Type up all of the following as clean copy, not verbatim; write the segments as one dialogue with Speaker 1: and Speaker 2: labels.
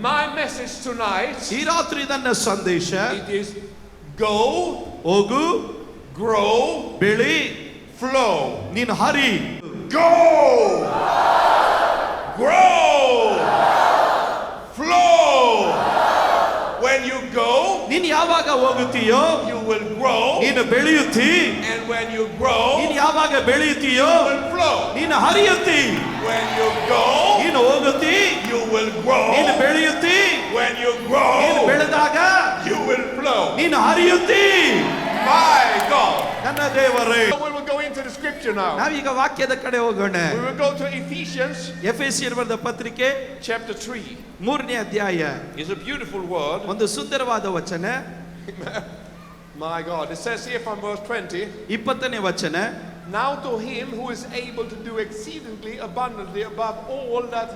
Speaker 1: My message tonight,
Speaker 2: ಈ ರಾತ್ರಿ ನನ್ನ ಸಂದೇಶ,
Speaker 1: it is go,
Speaker 2: ಹೋಗು,
Speaker 1: grow,
Speaker 2: ಬೆಳಿ,
Speaker 1: flow.
Speaker 2: ನೀನು ಹರಿ.
Speaker 1: Go, grow, flow. When you go,
Speaker 2: ನೀನು ಯಾವಾಗ ಹೋಗುತ್ತೀಯೋ
Speaker 1: you will grow,
Speaker 2: ನೀನು ಬೆಳೆಯುತ್ತಿ.
Speaker 1: and when you grow,
Speaker 2: ನೀನು ಯಾವಾಗ ಬೆಳೆಯುತ್ತೀಯೋ
Speaker 1: you will flow.
Speaker 2: ನೀನು ಹರಿಯುತ್ತಿ.
Speaker 1: When you go,
Speaker 2: ನೀನು ಹೋಗುತ್ತಿ,
Speaker 1: you will grow.
Speaker 2: ನೀನು ಬೆಳೆಯುತ್ತಿ.
Speaker 1: When you
Speaker 2: ನೀನು
Speaker 1: grow,
Speaker 2: ಬೆಳೆದಾಗ
Speaker 1: you will flow.
Speaker 2: ನೀನು ಹರಿಯುತ್ತಿ.
Speaker 1: My God.
Speaker 2: ನನ್ನ ದೇವರೇ,
Speaker 1: We will go into the scripture now.
Speaker 2: ನಾವೀಗ ವಾಕ್ಯದ ಕಡೆ ಹೋಗೋಣ.
Speaker 1: We will go to Ephesians
Speaker 2: ಎಫೆಸಿಯರ್ ಬರೆದ ಪತ್ರಿಕೆ
Speaker 1: chapter 3.
Speaker 2: 3ನೇ ಅಧ್ಯಾಯ.
Speaker 1: It's a beautiful word.
Speaker 2: ಒಂದು ಸುಂದರವಾದ ವಚನ.
Speaker 1: My God. It says here from verse 20.
Speaker 2: 20ನೇ ವಚನ.
Speaker 1: Now to him who is able to do exceedingly abundantly above all that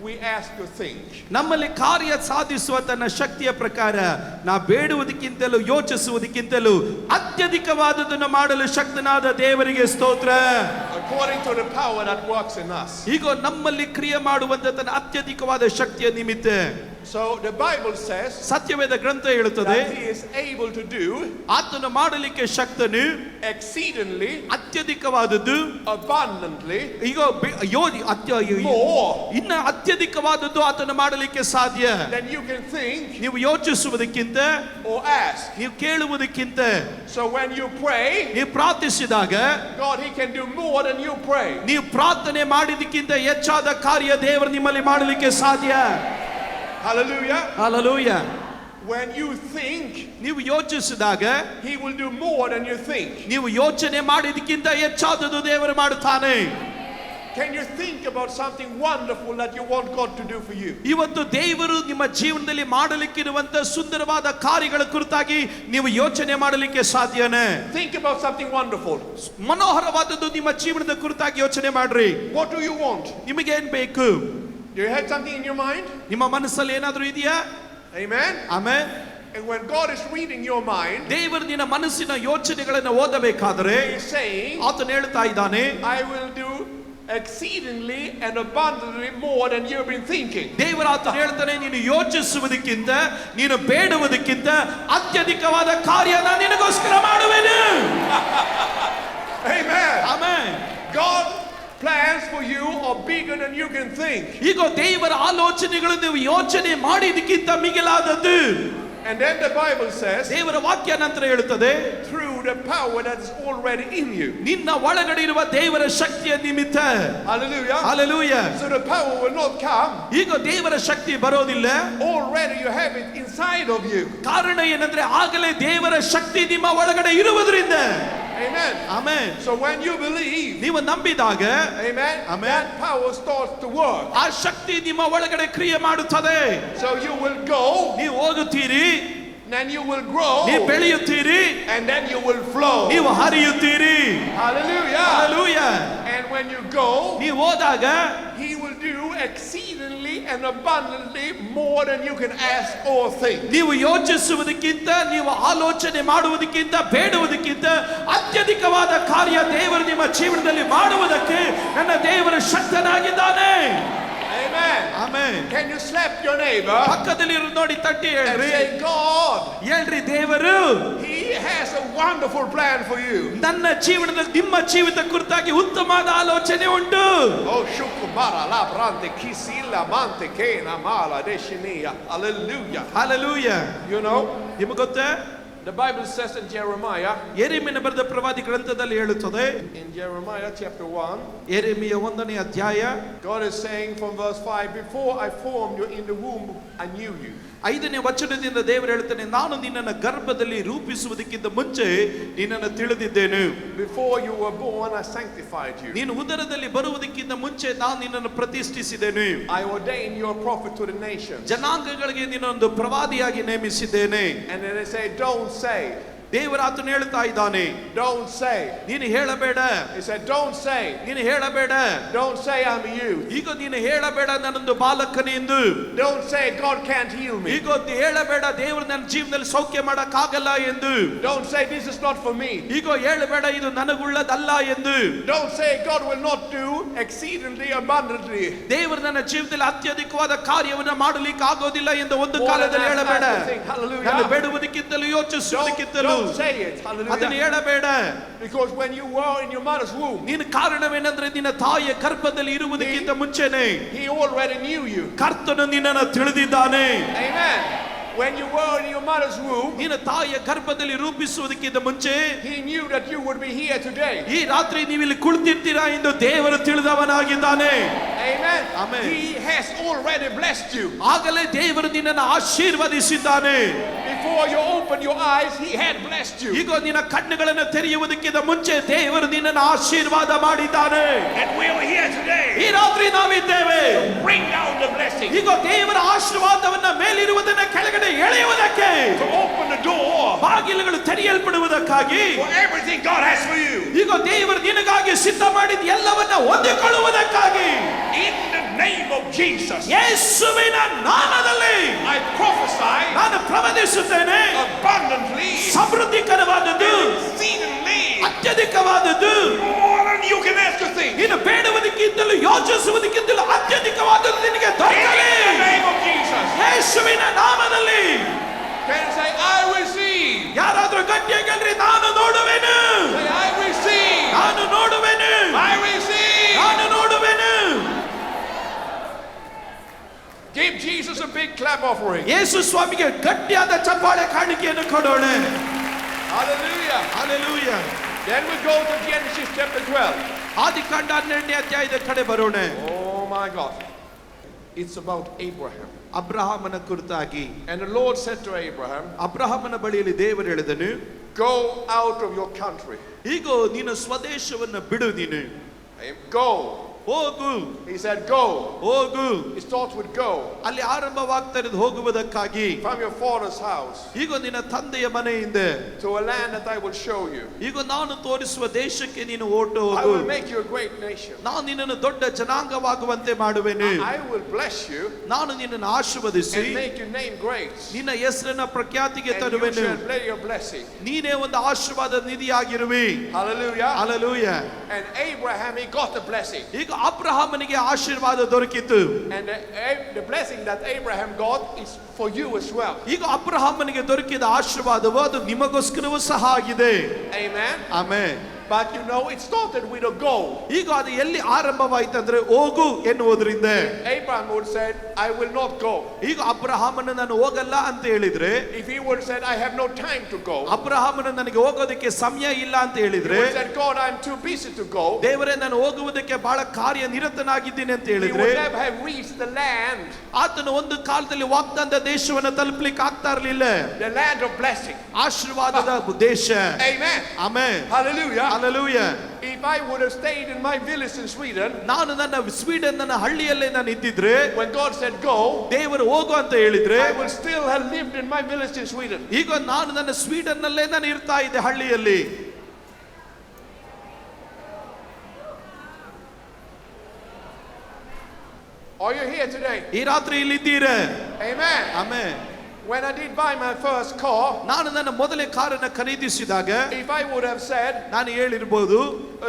Speaker 1: we ask or think.
Speaker 2: ನಮ್ಮಲ್ಲಿ ಕಾರ್ಯ ಸಾಧಿಸುವ ತನ್ನ ಶಕ್ತಿಯ ಪ್ರಕಾರ ನಾ ಬೇಡುವುದಕ್ಕಿಂತಲೂ ಯೋಚಿಸುವುದಕ್ಕಿಂತಲೂ ಅತ್ಯಧಿಕವಾದದನ್ನು ಮಾಡಲು ಶಕ್ತನಾದ ದೇವರಿಗೆ ಸ್ತೋತ್ರ.
Speaker 1: According to the power that works in us.
Speaker 2: ಈಗ ನಮ್ಮಲ್ಲಿ ಕ್ರಿಯೆ ಮಾಡುವಂತ ತನ್ನ ಅತ್ಯಧಿಕವಾದ ಶಕ್ತಿಯ ನಿಮಿತ್ತ.
Speaker 1: So the Bible says
Speaker 2: ಸತ್ಯವೇದ ಗ್ರಂಥ ಹೇಳುತ್ತದೆ,
Speaker 1: that he is able to do
Speaker 2: ಆತನು ಮಾಡಲಿಕ್ಕೆ ಶಕ್ತನು,
Speaker 1: exceedingly
Speaker 2: ಅತ್ಯಧಿಕವಾದದ್ದು,
Speaker 1: abundantly
Speaker 2: ಈಗ
Speaker 1: more
Speaker 2: ಇನ್ನ ಅತ್ಯಧಿಕವಾದದ್ದು ಆತನು ಮಾಡಲಿಕ್ಕೆ ಸಾಧ್ಯ.
Speaker 1: than you can think
Speaker 2: ನೀವು ಯೋಚಿಸುವುದಕ್ಕಿಂತ,
Speaker 1: or ask.
Speaker 2: ನೀವು ಕೇಳುವುದಕ್ಕಿಂತ,
Speaker 1: So when you pray,
Speaker 2: ನೀವು ಪ್ರಾರ್ಥಿಸಿದಾಗ
Speaker 1: God, he can do more than you pray.
Speaker 2: ನೀವು ಪ್ರಾರ್ಥನೆ ಮಾಡಿದಕ್ಕಿಂತ ಹೆಚ್ಚಾದ ಕಾರ್ಯ ದೇವರು ನಿಮ್ಮಲ್ಲಿ ಮಾಡಲಿಕ್ಕೆ ಸಾಧ್ಯ.
Speaker 1: Hallelujah.
Speaker 2: Hallelujah.
Speaker 1: When you think,
Speaker 2: ನೀವು ಯೋಚಿಸಿದಾಗ
Speaker 1: he will do more than you think.
Speaker 2: ನೀವು ಯೋಚನೆ ಮಾಡಿದಕ್ಕಿಂತ ಹೆಚ್ಚಾದದ್ದು ದೇವರು ಮಾಡುತ್ತಾನೆ.
Speaker 1: Can you think about something wonderful that you want God to do for you?
Speaker 2: ಇವತ್ತು ದೇವರು ನಿಮ್ಮ ಜೀವನದಲ್ಲಿ ಮಾಡಲಿಕ್ಕಿರುವಂತ ಸುಂದರವಾದ ಕಾರ್ಯಗಳ ಕುರಿತಾಗಿ ನೀವು ಯೋಚನೆ ಮಾಡಲಿಕ್ಕೆ ಸಾಧ್ಯನೇ?
Speaker 1: Think about something wonderful.
Speaker 2: ಮನೋಹರವಾದದ್ದು ನಿಮ್ಮ ಜೀವನದ ಕುರಿತಾಗಿ ಯೋಚನೆ ಮಾಡ್ರಿ.
Speaker 1: What do you want?
Speaker 2: ನಿಮಗೆ ಏನ್ ಬೇಕು?
Speaker 1: Do you have something in your mind?
Speaker 2: ನಿಮ್ಮ ಮನಸ್ಸಲ್ಲಿ ಏನಾದರೂ ಇದೆಯಾ?
Speaker 1: Amen.
Speaker 2: Amen.
Speaker 1: And when God is reading your mind,
Speaker 2: ದೇವರು ನಿನ್ನ ಮನಸ್ಸಿನ ಯೋಚನೆಗಳನ್ನು ಓದಬೇಕಾದರೆ
Speaker 1: he is saying,
Speaker 2: ಆತನು ಹೇಳ್ತಾ ಇದ್ದಾನೆ,
Speaker 1: I will do exceedingly and abundantly more than you've been thinking.
Speaker 2: ದೇವರು ಆತನು ಹೇಳ್ತಾನೆ, ನೀನು ಯೋಚಿಸುವುದಕ್ಕಿಂತ, ನೀನು ಬೇಡುವುದಕ್ಕಿಂತ ಅತ್ಯಧಿಕವಾದ ಕಾರ್ಯ ನಾನು ನಿನಗೋಸ್ಕರ ಮಾಡುವೆನು.
Speaker 1: Amen.
Speaker 2: Amen.
Speaker 1: God plans for you are bigger than you can think.
Speaker 2: ಈಗ ದೇವರ ಆಲೋಚನೆಗಳು ನೀವು ಯೋಚನೆ ಮಾಡಿದಕ್ಕಿಂತ ಮಿಗಿಲಾದದ್ದು.
Speaker 1: And then the Bible says,
Speaker 2: ದೇವರ ವಾಕ್ಯ ನಂತರ ಹೇಳುತ್ತದೆ,
Speaker 1: through the power that is already in you.
Speaker 2: ನಿನ್ನ ಒಳಗಡೆ ಇರುವ ದೇವರ ಶಕ್ತಿಯ ನಿಮಿತ್ತ.
Speaker 1: Hallelujah.
Speaker 2: Hallelujah.
Speaker 1: So the power will not come.
Speaker 2: ಈಗ ದೇವರ ಶಕ್ತಿ ಬರೋದಿಲ್ಲ.
Speaker 1: Already you have it inside of you.
Speaker 2: ಕಾರಣ ಏನಂದ್ರೆ ಆಗಲೇ ದೇವರ ಶಕ್ತಿ ನಿಮ್ಮ ಒಳಗಡೆ ಇರುವುದರಿಂದ.
Speaker 1: Amen.
Speaker 2: Amen.
Speaker 1: So when you believe,
Speaker 2: ನೀವು ನಂಬಿದಾಗ,
Speaker 1: amen,
Speaker 2: Amen,
Speaker 1: that power starts to work.
Speaker 2: ಆ ಶಕ್ತಿ ನಿಮ್ಮ ಒಳಗಡೆ ಕ್ರಿಯೆ ಮಾಡುತ್ತದೆ.
Speaker 1: So you will go,
Speaker 2: ನೀವು ಹೋಗುತ್ತೀರಿ,
Speaker 1: then you will grow,
Speaker 2: ನೀವು ಬೆಳೆಯುತ್ತೀರಿ,
Speaker 1: and then you will flow.
Speaker 2: ನೀವು ಹರಿಯುತ್ತೀರಿ.
Speaker 1: Hallelujah.
Speaker 2: Hallelujah.
Speaker 1: And when you go,
Speaker 2: ನೀವು ಹೋದಾಗ
Speaker 1: he will do exceedingly and abundantly more than you can ask or think.
Speaker 2: ನೀವು ಯೋಚಿಸುವುದಕ್ಕಿಂತ, ನೀವು ಆಲೋಚನೆ ಮಾಡುವುದಕ್ಕಿಂತ, ಬೇಡುವುದಕ್ಕಿಂತ ಅತ್ಯಧಿಕವಾದ ಕಾರ್ಯ ದೇವರು ನಿಮ್ಮ ಜೀವನದಲ್ಲಿ ಮಾಡುವುದಕ್ಕೆ ನನ್ನ ದೇವರು ಶಕ್ತನಾಗಿದ್ದಾನೆ.
Speaker 1: Amen.
Speaker 2: Amen.
Speaker 1: Can you slap your neighbor
Speaker 2: ಪಕ್ಕದಲ್ಲಿ ನೋಡಿ ತಟ್ಟಿ
Speaker 1: and
Speaker 2: ಹೇಳ್ರಿ,
Speaker 1: say, God,
Speaker 2: ಹೇಳ್ರಿ, ದೇವರು
Speaker 1: he has a wonderful plan for you.
Speaker 2: ನನ್ನ ಜೀವನದಲ್ಲಿ ನಿಮ್ಮ ಜೀವಿತ ಕುರಿತಾಗಿ ಉತ್ತಮವಾದ ಆಲೋಚನೆ ಉಂಟು.
Speaker 1: Oh, shukumara la brante kisila mante kena mala deshinia. Hallelujah.
Speaker 2: Hallelujah.
Speaker 1: You know,
Speaker 2: ನಿಮಗೆ ಗೊತ್ತಾ,
Speaker 1: the Bible says in Jeremiah,
Speaker 2: ಯೆರೆಮೀಯನ ಬರೆದ ಪ್ರವಾದಿ ಗ್ರಂಥದಲ್ಲಿ ಹೇಳುತ್ತದೆ,
Speaker 1: in Jeremiah chapter 1,
Speaker 2: ಯೆರೆಮೀಯ 1ನೇ ಅಧ್ಯಾಯ
Speaker 1: God is saying from verse 5, before I formed you in the womb, I knew you.
Speaker 2: 5ನೇ ವಚನದಿಂದ ದೇವರು ಹೇಳ್ತಾನೆ, ನಾನು ನಿನ್ನನ್ನು ಗರ್ಭದಲ್ಲಿ ರೂಪಿಸುವುದಕ್ಕಿಂತ ಮುಂಚೆ ನಿನ್ನನ್ನು ತಿಳಿದಿದ್ದೇನೆ.
Speaker 1: Before you were born, I sanctified you.
Speaker 2: ನೀನು ಉದರದಲ್ಲಿ ಬರುವುದಕ್ಕಿಂತ ಮುಂಚೆ ನಾನು ನಿನ್ನನ್ನು ಪ್ರತಿಷ್ಠಿಸಿದ್ದೇನೆ.
Speaker 1: I ordained you a prophet to the nations.
Speaker 2: ಜನಾಂಗಗಳಿಗೆ ನಿನ್ನೊಂದು ಪ್ರವಾದಿಯಾಗಿ ನೇಮಿಸಿದ್ದೇನೆ.
Speaker 1: And then they say, don't say,
Speaker 2: ದೇವರ ಆತನು ಹೇಳ್ತಾ ಇದ್ದಾನೆ,
Speaker 1: Don't say.
Speaker 2: ನೀನು ಹೇಳಬೇಡ.
Speaker 1: He said, don't say.
Speaker 2: ನೀನು ಹೇಳಬೇಡ.
Speaker 1: Don't say I'm a youth.
Speaker 2: ಈಗ ನೀನು ಹೇಳಬೇಡ ನಾನೊಂದು ಬಾಲಕನೇ ಎಂದು.
Speaker 1: Don't say God can't heal me.
Speaker 2: ಈಗ ಹೇಳಬೇಡ ದೇವರು ನನ್ನ ಜೀವನದಲ್ಲಿ ಸೌಖ್ಯ ಮಾಡಕ್ಕಾಗಲ್ಲ ಎಂದು.
Speaker 1: Don't say this is not for me.
Speaker 2: ಈಗ ಹೇಳಬೇಡ ಇದು ನನಗುಳ್ಳದಲ್ಲ ಎಂದು.
Speaker 1: Don't say God will not do exceedingly abundantly.
Speaker 2: ದೇವರು ನನ್ನ ಜೀವನದಲ್ಲಿ ಅತ್ಯಧಿಕವಾದ ಕಾರ್ಯವನ್ನು ಮಾಡಲಿಕ್ಕೆ ಆಗೋದಿಲ್ಲ ಎಂದು ಒಂದು ಕಾಲದಲ್ಲಿ ಹೇಳಬೇಡ. ನಾನು ಬೇಡುವುದಕ್ಕಿಂತಲೂ ಯೋಚಿಸುವುದಕ್ಕಿಂತಲೂ
Speaker 1: Don't say it.
Speaker 2: ಅದನ್ನು
Speaker 1: Hallelujah.
Speaker 2: ಹೇಳಬೇಡ.
Speaker 1: Because when you were in your mother's womb,
Speaker 2: ನೀನು ಕಾರಣವೇನೆಂದ್ರೆ ನಿನ್ನ ತಾಯಿಯ ಗರ್ಭದಲ್ಲಿ ಇರುವುದಕ್ಕಿಂತ ಮುಂಚೆನೆ
Speaker 1: He already knew you.
Speaker 2: ಕರ್ತನು ನಿನ್ನನ್ನು ತಿಳಿದಿದ್ದಾನೆ.
Speaker 1: Amen. When you were in your mother's womb,
Speaker 2: ನಿನ್ನ ತಾಯಿಯ ಗರ್ಭದಲ್ಲಿ ರೂಪಿಸುವುದಕ್ಕಿಂತ ಮುಂಚೆ
Speaker 1: He knew that you would be here today.
Speaker 2: ಈ ರಾತ್ರಿ ನೀವು ಇಲ್ಲಿ ಕುಳಿತಿರ್ತೀರಾ ಎಂದು ದೇವರು ತಿಳಿದವನಾಗಿದ್ದಾನೆ.
Speaker 1: Amen.
Speaker 2: Amen.
Speaker 1: He has already blessed you.
Speaker 2: ಆಗಲೇ ದೇವರು ನಿನ್ನನ್ನು ಆಶೀರ್ವದಿಸಿದ್ದಾನೆ.
Speaker 1: Before you opened your eyes, He had blessed you.
Speaker 2: ಈಗ ನಿನ್ನ ಕಣ್ಣುಗಳನ್ನು ತೆರೆಯುವುದಕ್ಕಿಂತ ಮುಂಚೆ ದೇವರು ನಿನ್ನನ್ನು ಆಶೀರ್ವಾದ ಮಾಡಿದ್ದಾನೆ.
Speaker 1: And we are here today.
Speaker 2: ಈ ರಾತ್ರಿ ನಾವಿದ್ದೇವೆ.
Speaker 1: Bring down the blessing.
Speaker 2: ಈಗ ದೇವರ ಆಶೀರ್ವಾದವನ್ನ ಮೇಲಿರುವುದನ್ನ ಕೆಳಗಡೆ ಎಳೆಯುವುದಕ್ಕೆ,
Speaker 1: To open the door
Speaker 2: ಬಾಗಿಲುಗಳು ತೆರೆಯಲ್ಪಡುವುದಕ್ಕಾಗಿ,
Speaker 1: for everything God has for you.
Speaker 2: ಈಗ ದೇವರು ನಿನಗಾಗಿ ಸಿದ್ಧ ಮಾಡಿದ ಎಲ್ಲವನ್ನ ಹೊಂದಿಕೊಳ್ಳುವುದಕ್ಕಾಗಿ
Speaker 1: In the name of Jesus,
Speaker 2: ಯೇಸುವಿನ ನಾಮದಲ್ಲಿ
Speaker 1: I prophesy
Speaker 2: ನಾನು ಪ್ರವದಿಸುತ್ತೇನೆ.
Speaker 1: abundantly,
Speaker 2: ಸಮೃದ್ಧಿಕರವಾದದ್ದು,
Speaker 1: exceedingly,
Speaker 2: ಅತ್ಯಧಿಕವಾದದ್ದು,
Speaker 1: more than you can ask to think.
Speaker 2: ನೀನು ಬೇಡುವುದಕ್ಕಿಂತಲೂ ಯೋಚಿಸುವುದಕ್ಕಿಂತಲೂ ಅತ್ಯಧಿಕವಾದದ್ದು ನಿನಗೆ
Speaker 1: In
Speaker 2: ದೊರಕಲಿ.
Speaker 1: the name of Jesus.
Speaker 2: ಯೇಸುವಿನ ನಾಮದಲ್ಲಿ.
Speaker 1: Can you say, I receive?
Speaker 2: ಯಾರಾದ್ರೂ ಗಟ್ಟಿಯಾಗಿ ಹೇಳ್ರಿ, ನಾನು ನೋಡುವೆನು,
Speaker 1: Say, I receive.
Speaker 2: ನಾನು ನೋಡುವೆನು,
Speaker 1: I receive.
Speaker 2: ನಾನು ನೋಡುವೆನು.
Speaker 1: Give Jesus a big clap offering.
Speaker 2: ಯೇಸು ಸ್ವಾಮಿಗೆ ಗಟ್ಟಿಯಾದ ಚಪ್ಪಾಳೆ ಕಾಣಿಕೆಯನ್ನು ಕೊಡೋಣ.
Speaker 1: Hallelujah.
Speaker 2: Hallelujah.
Speaker 1: Then we go to Genesis chapter 12.
Speaker 2: ಆದಿಕಾಂಡ 12ನೇ ಅಧ್ಯಾಯದ ಕಡೆ ಬರೋಣ.
Speaker 1: Oh my God. It's about Abraham.
Speaker 2: ಅಬ್ರಹಾಮನ ಕುರಿತಾಗಿ.
Speaker 1: And the Lord said to Abraham,
Speaker 2: ಅಬ್ರಹಾಮನ ಬಳಿಯಲ್ಲಿ ದೇವರು ಹೇಳಿದನು,
Speaker 1: go out of your country.
Speaker 2: ಈಗ ನೀನು ಸ್ವದೇಶವನ್ನು ಬಿಡು, ನೀನು
Speaker 1: Go.
Speaker 2: ಹೋಗು.
Speaker 1: He said, go.
Speaker 2: ಹೋಗು.
Speaker 1: It starts with go.
Speaker 2: ಅಲ್ಲಿ ಆರಂಭವಾಗ್ತಾ ಇರೋದು ಹೋಗುವುದಕ್ಕಾಗಿ.
Speaker 1: From your father's house
Speaker 2: ಈಗ ನಿನ್ನ ತಂದೆಯ ಮನೆಯಿಂದ
Speaker 1: to a land that I will show you.
Speaker 2: ಈಗ ನಾನು ತೋರಿಸುವ ದೇಶಕ್ಕೆ ನೀನು ಹೊರಟು
Speaker 1: I
Speaker 2: ಹೋಗು.
Speaker 1: will make you a great nation.
Speaker 2: ನಾನು ನಿನ್ನನ್ನು ದೊಡ್ಡ ಜನಾಂಗವಾಗುವಂತೆ ಮಾಡುವೆನು.
Speaker 1: I will bless you
Speaker 2: ನಾನು ನಿನ್ನನ್ನು ಆಶೀರ್ವದಿಸಿ
Speaker 1: and make your name great.
Speaker 2: ನಿನ್ನ ಹೆಸರನ್ನ ಪ್ರಖ್ಯಾತಿಗೆ
Speaker 1: And you
Speaker 2: ತರುವೆನು.
Speaker 1: shall play your blessing.
Speaker 2: ನೀನೇ ಒಂದು ಆಶೀರ್ವಾದ ನಿಧಿಯಾಗಿರುವಿ.
Speaker 1: Hallelujah.
Speaker 2: Hallelujah.
Speaker 1: And Abraham, he got the blessing.
Speaker 2: ಈಗ ಅಬ್ರಹಾಮನಿಗೆ ಆಶೀರ್ವಾದ ದೊರಕಿತು.
Speaker 1: And the blessing that Abraham got is for you as well.
Speaker 2: ಈಗ ಅಬ್ರಹಾಮನಿಗೆ ದೊರಕಿದ ಆಶೀರ್ವಾದವು ಅದು ನಿಮಗೋಸ್ಕರವೂ ಸಹ ಆಗಿದೆ.
Speaker 1: Amen.
Speaker 2: Amen.
Speaker 1: But you know, it started with a go.
Speaker 2: ಈಗ ಅದು ಎಲ್ಲಿ ಆರಂಭವಾಯಿತಂದ್ರೆ ಹೋಗು ಎನ್ನುವುದರಿಂದ.
Speaker 1: Abraham would said, I will not go.
Speaker 2: ಈಗ ಅಬ್ರಹಾಮನ ನಾನು ಹೋಗಲ್ಲ ಅಂತ ಹೇಳಿದ್ರೆ,
Speaker 1: If he would said, I have no time to go,
Speaker 2: ಅಬ್ರಹಾಮನ ನನಗೆ ಹೋಗೋದಕ್ಕೆ ಸಮಯ ಇಲ್ಲ ಅಂತ
Speaker 1: he
Speaker 2: ಹೇಳಿದ್ರೆ,
Speaker 1: would said, God, I'm too busy to go.
Speaker 2: ದೇವರೇ ನಾನು ಹೋಗುವುದಕ್ಕೆ ಬಹಳ ಕಾರ್ಯನಿರತನಾಗಿದ್ದೀನಿ ಅಂತ
Speaker 1: He
Speaker 2: ಹೇಳಿದ್ರೆ,
Speaker 1: would never have reached the land,
Speaker 2: ಆತನು ಒಂದು ಕಾಲದಲ್ಲಿ ವಾಗ್ದಾನದ ದೇಶವನ್ನು ತಲುಪಲಿಕ್ಕೆ ಆಗ್ತಾ ಇರಲಿಲ್ಲ.
Speaker 1: the land of blessing.
Speaker 2: ಆಶೀರ್ವಾದದ ದೇಶ.
Speaker 1: Amen.
Speaker 2: Amen.
Speaker 1: Hallelujah.
Speaker 2: Hallelujah.
Speaker 1: If I would have stayed in my village in Sweden,
Speaker 2: ನಾನು ನನ್ನ ಸ್ವೀಡನ್ ನನ್ನ ಹಳ್ಳಿಯಲ್ಲೇ ನಾನು ಇದ್ದಿದ್ರೆ,
Speaker 1: when God said go,
Speaker 2: ದೇವರು ಹೋಗು ಅಂತ ಹೇಳಿದ್ರೆ,
Speaker 1: I would still have lived in my village in Sweden.
Speaker 2: ಈಗ ನಾನು ನನ್ನ ಸ್ವೀಡನ್ ನಲ್ಲೇ ನಾನು ಇರ್ತಾ ಇದ್ದೆ ಹಳ್ಳಿಯಲ್ಲಿ.
Speaker 1: Are you here today?
Speaker 2: ಈ ರಾತ್ರಿ ಇಲ್ಲಿದ್ದೀರಾ?
Speaker 1: Amen.
Speaker 2: Amen.
Speaker 1: When I did buy my first car,
Speaker 2: ನಾನು ನನ್ನ ಮೊದಲೇ ಕಾರನ್ನು ಖರೀದಿಸಿದಾಗ
Speaker 1: if I would have said
Speaker 2: ನಾನು ಹೇಳಿರ್ಬೋದು,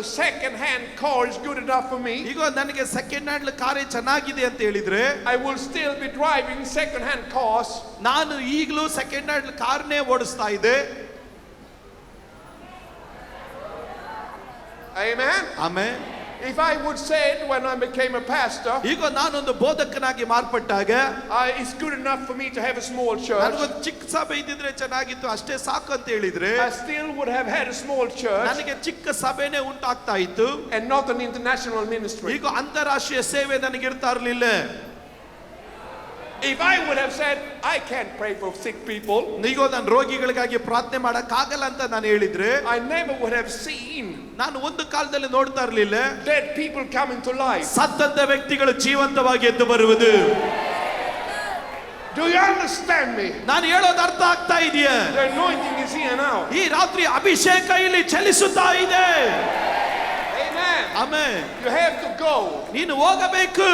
Speaker 1: a second hand car is good enough for me,
Speaker 2: ಈಗ ನನಗೆ ಸೆಕೆಂಡ್ ಹ್ಯಾಂಡ್ ಕಾರೇ ಚೆನ್ನಾಗಿದೆ ಅಂತ ಹೇಳಿದ್ರೆ,
Speaker 1: I will still be driving second hand cars.
Speaker 2: ನಾನು ಈಗಲೂ ಸೆಕೆಂಡ್ ಹ್ಯಾಂಡ್ ಕಾರ್ನೇ ಓಡಿಸ್ತಾ ಇದ್ದೆ.
Speaker 1: Amen.
Speaker 2: Amen.
Speaker 1: If I would say it when I became a pastor,
Speaker 2: ಈಗ ನಾನೊಂದು ಬೋಧಕನಾಗಿ ಮಾರ್ಪಟ್ಟಾಗ,
Speaker 1: it's good enough for me to have a small church,
Speaker 2: ನನಗೊಂದು ಚಿಕ್ಕ ಸಭೆ ಇದ್ದಿದ್ರೆ ಚೆನ್ನಾಗಿತ್ತು ಅಷ್ಟೇ ಸಾಕು ಅಂತ ಹೇಳಿದ್ರೆ,
Speaker 1: I still would have had a small church
Speaker 2: ನನಗೆ ಚಿಕ್ಕ ಸಭೆನೇ ಉಂಟಾಗ್ತಾ ಇತ್ತು.
Speaker 1: and not an international ministry.
Speaker 2: ಈಗ ಅಂತಾರಾಷ್ಟ್ರೀಯ ಸೇವೆ ನನಗೆ ಇರ್ತಾ ಇರಲಿಲ್ಲ.
Speaker 1: If I would have said, I can't pray for sick people,
Speaker 2: ಈಗ ನಾನು ರೋಗಿಗಳಿಗಾಗಿ ಪ್ರಾರ್ಥನೆ ಮಾಡಕ್ಕಾಗಲ್ಲ ಅಂತ ನಾನು ಹೇಳಿದ್ರೆ,
Speaker 1: I never would have seen
Speaker 2: ನಾನು ಒಂದು ಕಾಲದಲ್ಲಿ ನೋಡ್ತಾ ಇರಲಿಲ್ಲ
Speaker 1: dead people come into life.
Speaker 2: ಸತ್ತಂತ ವ್ಯಕ್ತಿಗಳು ಜೀವಂತವಾಗಿ ಎದ್ದು ಬರುವುದು.
Speaker 1: Do you understand me?
Speaker 2: ನಾನು ಹೇಳೋದು ಅರ್ಥ ಆಗ್ತಾ ಇದೆಯಾ?
Speaker 1: The anointing is here now.
Speaker 2: ಈ ರಾತ್ರಿ ಅಭಿಷೇಕ ಇಲ್ಲಿ ಚಲಿಸುತ್ತಾ ಇದೆ.
Speaker 1: Amen.
Speaker 2: Amen.
Speaker 1: You have to go
Speaker 2: ನೀನು ಹೋಗಬೇಕು,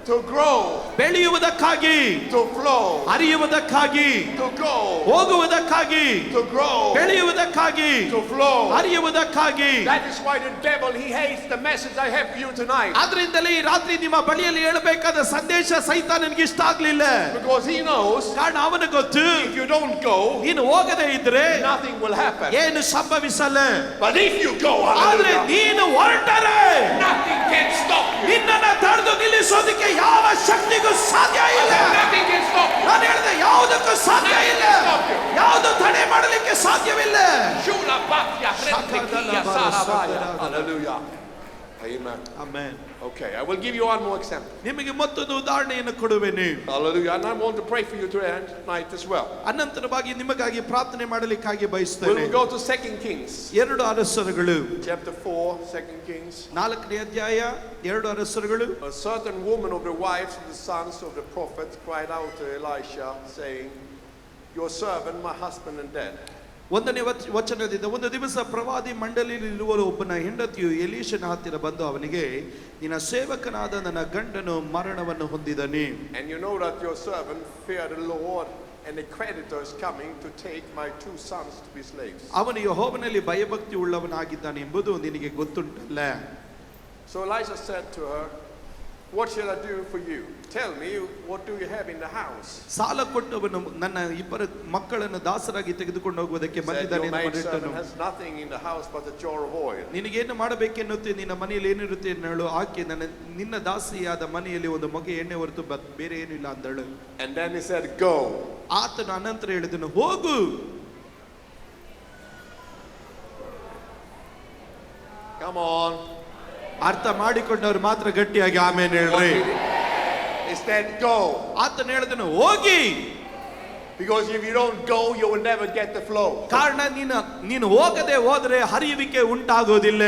Speaker 1: to grow,
Speaker 2: ಬೆಳೆಯುವುದಕ್ಕಾಗಿ,
Speaker 1: to flow,
Speaker 2: ಹರಿಯುವುದಕ್ಕಾಗಿ,
Speaker 1: to go,
Speaker 2: ಹೋಗುವುದಕ್ಕಾಗಿ,
Speaker 1: to grow,
Speaker 2: ಬೆಳೆಯುವುದಕ್ಕಾಗಿ,
Speaker 1: to flow.
Speaker 2: ಹರಿಯುವುದಕ್ಕಾಗಿ.
Speaker 1: That is why the devil, he hates the message I have for you tonight.
Speaker 2: ಆದ್ರಿಂದಲೇ ಈ ರಾತ್ರಿ ನಿಮ್ಮ ಬಳಿಯಲ್ಲಿ ಹೇಳಬೇಕಾದ ಸಂದೇಶ ಸೈತಾನನಿಗೆ ಇಷ್ಟ ಆಗ್ಲಿಲ್ಲ.
Speaker 1: Because he knows
Speaker 2: ಕಾರಣ ಅವನಿಗೆ ಗೊತ್ತು,
Speaker 1: if you don't go,
Speaker 2: ನೀನು ಹೋಗದೇ ಇದ್ರೆ
Speaker 1: nothing will happen.
Speaker 2: ಏನು ಸಂಭವಿಸಲ್ಲ.
Speaker 1: But if you go,
Speaker 2: ಆದ್ರೆ
Speaker 1: hallelujah,
Speaker 2: ನೀನು ಹೊರಟರೆ
Speaker 1: nothing can stop you.
Speaker 2: ನಿನ್ನನ್ನು ತಡೆದು ನಿಲ್ಲಿಸೋದಕ್ಕೆ ಯಾವ ಶಕ್ತಿಗೂ ಸಾಧ್ಯ ಇಲ್ಲ.
Speaker 1: Nothing can stop you.
Speaker 2: ನಾನು ಹೇಳಿದೆ ಯಾವುದಕ್ಕೂ ಸಾಧ್ಯ ಇಲ್ಲ, ಯಾವುದು ತಡೆ ಮಾಡಲಿಕ್ಕೆ ಸಾಧ್ಯವಿಲ್ಲ.
Speaker 1: Shula Bhakya Rentekia Sarabaya. Hallelujah. Amen.
Speaker 2: Amen.
Speaker 1: Okay, I will give you one more example.
Speaker 2: ನಿಮಗೆ ಮತ್ತೊಂದು ಉದಾಹರಣೆಯನ್ನು ಕೊಡುವೆನು.
Speaker 1: Hallelujah. And I want to pray for you tonight as well.
Speaker 2: ಅನಂತರವಾಗಿ ನಿಮಗಾಗಿ ಪ್ರಾರ್ಥನೆ ಮಾಡಲಿಕ್ಕಾಗಿ ಬಯಸುತ್ತೇನೆ.
Speaker 1: We'll go to 2 Kings.
Speaker 2: 2 ಅರಸರುಗಳು
Speaker 1: Chapter 4, 2 Kings.
Speaker 2: 4ನೇ ಅಧ್ಯಾಯ 2 ಅರಸರುಗಳು.
Speaker 1: A certain woman of the wives of the sons of the prophets cried out to Elisha, saying, your servant, my husband, is dead.
Speaker 2: 1ನೇ ವಚನದಿಂದ, ಒಂದು ದಿವಸ ಪ್ರವಾದಿ ಮಂಡಳಿಯಲ್ಲಿರುವ ಒಬ್ಬನ ಹೆಂಡತಿಯು ಎಲೀಷನ ಹತ್ತಿರ ಬಂದು ಅವನಿಗೆ, ನಿನ್ನ ಸೇವಕನಾದ ನನ್ನ ಗಂಡನು ಮರಣವನ್ನು ಹೊಂದಿದನೆ.
Speaker 1: And you know that your servant feared the Lord, and the creditor is coming to take my 2 sons to be slaves.
Speaker 2: ಅವನು ಯೆಹೋವನಲ್ಲಿ ಭಯಭಕ್ತಿ ಉಳ್ಳವನಾಗಿದ್ದಾನೆ ಎಂಬುದು ನಿನಗೆ ಗೊತ್ತುಂಟಲ್ಲ.
Speaker 1: So Elisha said to her, what shall I do for you? Tell me, what do you have in the house?
Speaker 2: ಸಾಲ ಕೊಟ್ಟವನು ನನ್ನ 2 ಮಕ್ಕಳನ್ನು ದಾಸರಾಗಿ ತೆಗೆದುಕೊಂಡು ಹೋಗುವುದಕ್ಕೆ ಬಂದಿದ್ದಾನೆ ಎಂದು
Speaker 1: Your
Speaker 2: ಹೇಳಿದನು.
Speaker 1: maidservant has nothing in the house but a jar of oil.
Speaker 2: ನಿನಗೇನು ಮಾಡಬೇಕೆನ್ನುತ್ತೆ, ನಿನ್ನ ಮನೆಯಲ್ಲಿ ಏನಿರುತ್ತೆ ಹೇಳು. ಆಕೆ ನಿನ್ನ ದಾಸಿಯಾದ ಮನೆಯಲ್ಲಿ ಒಂದು ಮೊಗೆ ಎಣ್ಣೆ ಹೊರತು ಬೇರೆ ಏನೂ ಇಲ್ಲ ಅಂದಳು.
Speaker 1: And then he said, go.
Speaker 2: ಆತನು ಅನಂತರ ಹೇಳಿದನು, ಹೋಗು.
Speaker 1: Come on.
Speaker 2: ಅರ್ಥ ಮಾಡಿಕೊಂಡವ್ರು ಮಾತ್ರ ಗಟ್ಟಿಯಾಗಿ ಆಮೇಲೆ ಹೇಳ್ರಿ.
Speaker 1: He said, go.
Speaker 2: ಆತನು ಹೇಳಿದನು, ಹೋಗಿ.
Speaker 1: Because if you don't go, you will never get the flow.
Speaker 2: ಕಾರಣ ನೀನು ಹೋಗದೆ ಹೋದ್ರೆ ಹರಿಯುವಿಕೆ ಉಂಟಾಗೋದಿಲ್ಲ.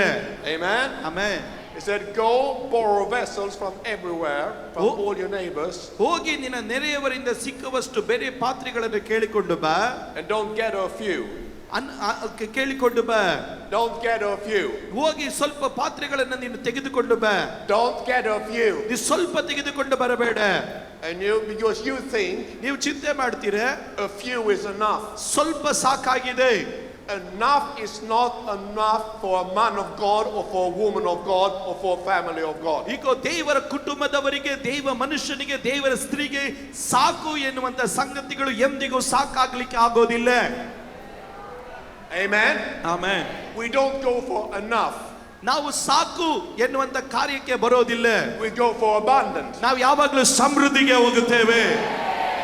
Speaker 1: Amen.
Speaker 2: Amen.
Speaker 1: He said, go borrow vessels from everywhere, from all your neighbors.
Speaker 2: ಹೋಗಿ ನಿನ್ನ ನೆರೆಯವರಿಂದ ಸಿಕ್ಕುವಷ್ಟು ಬೇರೆ ಪಾತ್ರೆಗಳನ್ನು ಕೇಳಿಕೊಂಡು ಬಾ.
Speaker 1: And don't get a few.
Speaker 2: ಕೇಳಿಕೊಂಡು ಬಾ.
Speaker 1: Don't get a few.
Speaker 2: ಹೋಗಿ ಸ್ವಲ್ಪ ಪಾತ್ರೆಗಳನ್ನು ನೀನು ತೆಗೆದುಕೊಂಡು ಬಾ.
Speaker 1: Don't get a few.
Speaker 2: ನೀ ಸ್ವಲ್ಪ ತೆಗೆದುಕೊಂಡು ಬರಬೇಡ.
Speaker 1: And because you think
Speaker 2: ನೀವು ಚಿಂತೆ ಮಾಡ್ತೀರಾ,
Speaker 1: a few is enough.
Speaker 2: ಸ್ವಲ್ಪ ಸಾಕಾಗಿದೆ.
Speaker 1: Enough is not enough for a man of God or for a woman of God or for a family of God.
Speaker 2: ಈಗ ದೇವರ ಕುಟುಂಬದವರಿಗೆ, ದೇವ ಮನುಷ್ಯನಿಗೆ, ದೇವರ ಸ್ತ್ರೀಗೆ ಸಾಕು ಎನ್ನುವಂತ ಸಂಗತಿಗಳು ಎಂದಿಗೂ ಸಾಕಾಗ್ಲಿಕ್ಕೆ ಆಗೋದಿಲ್ಲ.
Speaker 1: Amen.
Speaker 2: Amen.
Speaker 1: We don't go for enough.
Speaker 2: ನಾವು ಸಾಕು ಎನ್ನುವಂತ ಕಾರ್ಯಕ್ಕೆ ಬರೋದಿಲ್ಲ.
Speaker 1: We go for abundance.
Speaker 2: ನಾವು ಯಾವಾಗಲೂ ಸಮೃದ್ಧಿಗೆ ಹೋಗುತ್ತೇವೆ.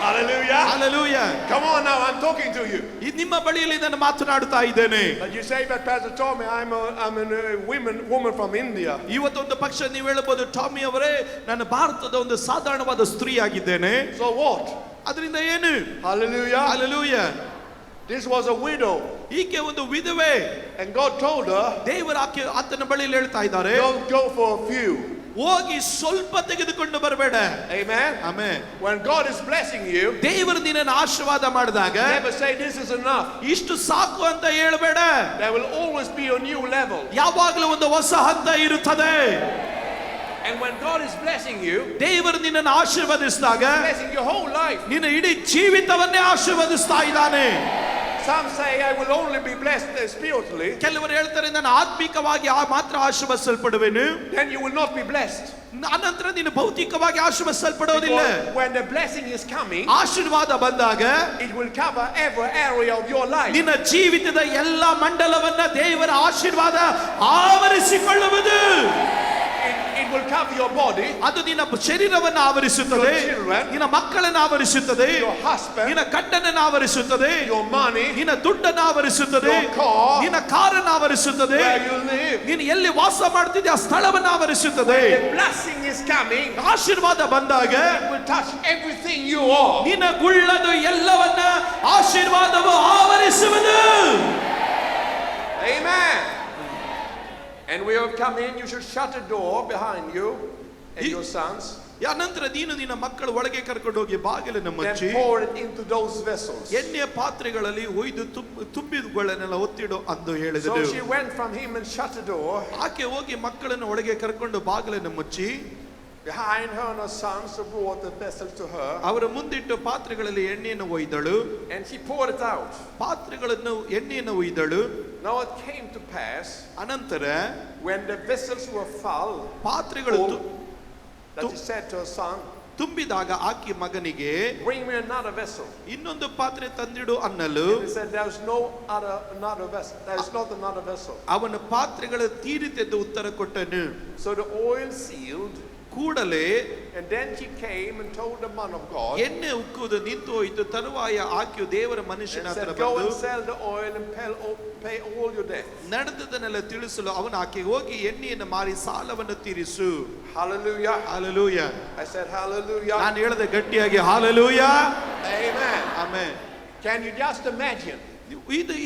Speaker 1: Hallelujah.
Speaker 2: Hallelujah.
Speaker 1: Come on now, I'm talking to you.
Speaker 2: ನಿಮ್ಮ ಬಳಿಯಲ್ಲಿ ನಾನು ಮಾತನಾಡುತ್ತಾ ಇದ್ದೇನೆ.
Speaker 1: But you say that Pastor Tommy, I'm a woman from India.
Speaker 2: ಇವತ್ತೊಂದು ಪಕ್ಷ ನೀವು ಹೇಳಬಹುದು, ಟಾಮಿ ಅವರೇ ನಾನು ಭಾರತದ ಒಂದು ಸಾಧಾರಣವಾದ ಸ್ತ್ರೀ ಆಗಿದ್ದೇನೆ.
Speaker 1: So what?
Speaker 2: ಅದರಿಂದ ಏನು?
Speaker 1: Hallelujah.
Speaker 2: Hallelujah.
Speaker 1: This was a widow.
Speaker 2: ಈಕೆ ಒಂದು ವಿಧವೆ.
Speaker 1: And God told her,
Speaker 2: ದೇವರು ಆತನ ಬಳಿಯಲ್ಲಿ ಹೇಳ್ತಾ ಇದ್ದಾರೆ,
Speaker 1: don't go for a few.
Speaker 2: ಹೋಗಿ ಸ್ವಲ್ಪ ತೆಗೆದುಕೊಂಡು ಬರಬೇಡ.
Speaker 1: Amen.
Speaker 2: Amen.
Speaker 1: When God is blessing you,
Speaker 2: ದೇವರು ನಿನ್ನನ್ನು ಆಶೀರ್ವಾದ ಮಾಡಿದಾಗ
Speaker 1: never say this is enough.
Speaker 2: ಇಷ್ಟು ಸಾಕು ಅಂತ ಹೇಳಬೇಡ.
Speaker 1: There will always be a new level.
Speaker 2: ಯಾವಾಗಲೂ ಒಂದು ಹೊಸ ಹಂತ ಇರುತ್ತದೆ.
Speaker 1: And when God is blessing you,
Speaker 2: ದೇವರು ನಿನ್ನನ್ನು ಆಶೀರ್ವದಿಸಿದಾಗ
Speaker 1: blessing your whole life.
Speaker 2: ನಿನ್ನ ಇಡೀ ಜೀವಿತವನ್ನೇ ಆಶೀರ್ವದಿಸ್ತಾ ಇದ್ದಾನೆ.
Speaker 1: Some say I will only be blessed spiritually.
Speaker 2: ಕೆಲವರು ಹೇಳ್ತಾರೆ ನಾನು ಆತ್ಮಿಕವಾಗಿ ಮಾತ್ರ ಆಶೀರ್ವದಿಸಲ್ಪಡುವೆನು.
Speaker 1: Then you will not be blessed.
Speaker 2: ಅನಂತರ ನೀನು ಭೌತಿಕವಾಗಿ ಆಶೀರ್ವದಿಸಲ್ಪಡೋದಿಲ್ಲ.
Speaker 1: When the blessing is coming,
Speaker 2: ಆಶೀರ್ವಾದ ಬಂದಾಗ
Speaker 1: it will cover every area of your life.
Speaker 2: ನಿನ್ನ ಜೀವಿತದ ಎಲ್ಲ ಮಂಡಲವನ್ನ ದೇವರ ಆಶೀರ್ವಾದ ಆವರಿಸಿಕೊಳ್ಳುವುದು.
Speaker 1: It will cover your body,
Speaker 2: ಅದು ನಿನ್ನ ಶರೀರವನ್ನು ಆವರಿಸುತ್ತದೆ,
Speaker 1: your children,
Speaker 2: ನಿನ್ನ ಮಕ್ಕಳನ್ನು ಆವರಿಸುತ್ತದೆ,
Speaker 1: your husband,
Speaker 2: ನಿನ್ನ ಗಂಡನನ್ನು ಆವರಿಸುತ್ತದೆ,
Speaker 1: your money,
Speaker 2: ನಿನ್ನ ದುಡ್ಡನ್ನು ಆವರಿಸುತ್ತದೆ,
Speaker 1: your car,
Speaker 2: ನಿನ್ನ ಕಾರನ್ನು ಆವರಿಸುತ್ತದೆ,
Speaker 1: where you live.
Speaker 2: ನೀನು ಎಲ್ಲಿ ವಾಸ ಮಾಡ್ತಿದ್ದೆ ಆ ಸ್ಥಳವನ್ನು ಆವರಿಸುತ್ತದೆ.
Speaker 1: The blessing is coming.
Speaker 2: ಆಶೀರ್ವಾದ ಬಂದಾಗ
Speaker 1: It will touch everything you are.
Speaker 2: ನಿನ್ನ ಗುಳ್ಳದು ಎಲ್ಲವನ್ನ ಆಶೀರ್ವಾದವು ಆವರಿಸುವುದು.
Speaker 1: Amen. And we have come in, you should shut the door behind you and your sons.
Speaker 2: ಅನಂತರ ನೀನು ನಿನ್ನ ಮಕ್ಕಳ ಒಳಗೆ ಕರ್ಕೊಂಡು ಹೋಗಿ ಬಾಗಿಲನ್ನು ಮುಚ್ಚಿ
Speaker 1: then pour it into those vessels.
Speaker 2: ಎಣ್ಣೆಯ ಪಾತ್ರೆಗಳಲ್ಲಿ ಒಯ್ದು ತುಂಬಿದವುಗಳನ್ನೆಲ್ಲ ಒತ್ತಿಡು ಅಂದು
Speaker 1: So
Speaker 2: ಹೇಳಿದಳು.
Speaker 1: she went from him and shut the door.
Speaker 2: ಆಕೆ ಹೋಗಿ ಮಕ್ಕಳನ್ನು ಒಳಗೆ ಕರ್ಕೊಂಡು ಬಾಗಿಲನ್ನು ಮುಚ್ಚಿ
Speaker 1: Behind her and her sons brought the vessel to her.
Speaker 2: ಅವರ ಮುಂದಿಟ್ಟು ಪಾತ್ರೆಗಳಲ್ಲಿ ಎಣ್ಣೆಯನ್ನು ಒಯ್ದಳು.
Speaker 1: And she poured it out.
Speaker 2: ಪಾತ್ರೆಗಳನ್ನು ಎಣ್ಣೆಯನ್ನು ಒಯ್ದಳು.
Speaker 1: Now it came to pass
Speaker 2: ಅನಂತರ
Speaker 1: when the vessels were full,
Speaker 2: ಪಾತ್ರೆಗಳು
Speaker 1: that she said to her son,
Speaker 2: ತುಂಬಿದಾಗ ಆಕಿ ಮಗನಿಗೆ
Speaker 1: bring me another vessel.
Speaker 2: ಇನ್ನೊಂದು ಪಾತ್ರೆ ತಂದಿಡು ಅನ್ನಲು
Speaker 1: And he said, there's no another vessel. There is not another vessel.
Speaker 2: ಅವನ ಪಾತ್ರೆಗಳು ತೀರಿತೆಂದು ಉತ್ತರ ಕೊಟ್ಟನು.
Speaker 1: So the oil sealed.
Speaker 2: ಕೂಡಲೇ
Speaker 1: And then she came and told the man of God.
Speaker 2: ಎಣ್ಣೆ ಉಕ್ಕುವುದು ನಿಂತು ಹೋಯಿತು. ತರುವಾಯ ಆಕೆಯು ದೇವರ ಮನುಷ್ಯನ
Speaker 1: And
Speaker 2: ಹತ್ರ
Speaker 1: said, go
Speaker 2: ಬಂದು
Speaker 1: and sell the oil and pay all your debt.
Speaker 2: ನಡೆದದನ್ನೆಲ್ಲ ತಿಳಿಸಲು ಅವನು ಆಕೆಗೆ ಹೋಗಿ ಎಣ್ಣೆಯನ್ನು ಮಾರಿ ಸಾಲವನ್ನು ತೀರಿಸು.
Speaker 1: Hallelujah.
Speaker 2: Hallelujah.
Speaker 1: I said hallelujah.
Speaker 2: ನಾನು ಹೇಳಿದೆ ಗಟ್ಟಿಯಾಗಿ hallelujah.
Speaker 1: Amen.
Speaker 2: Amen.
Speaker 1: Can you just imagine?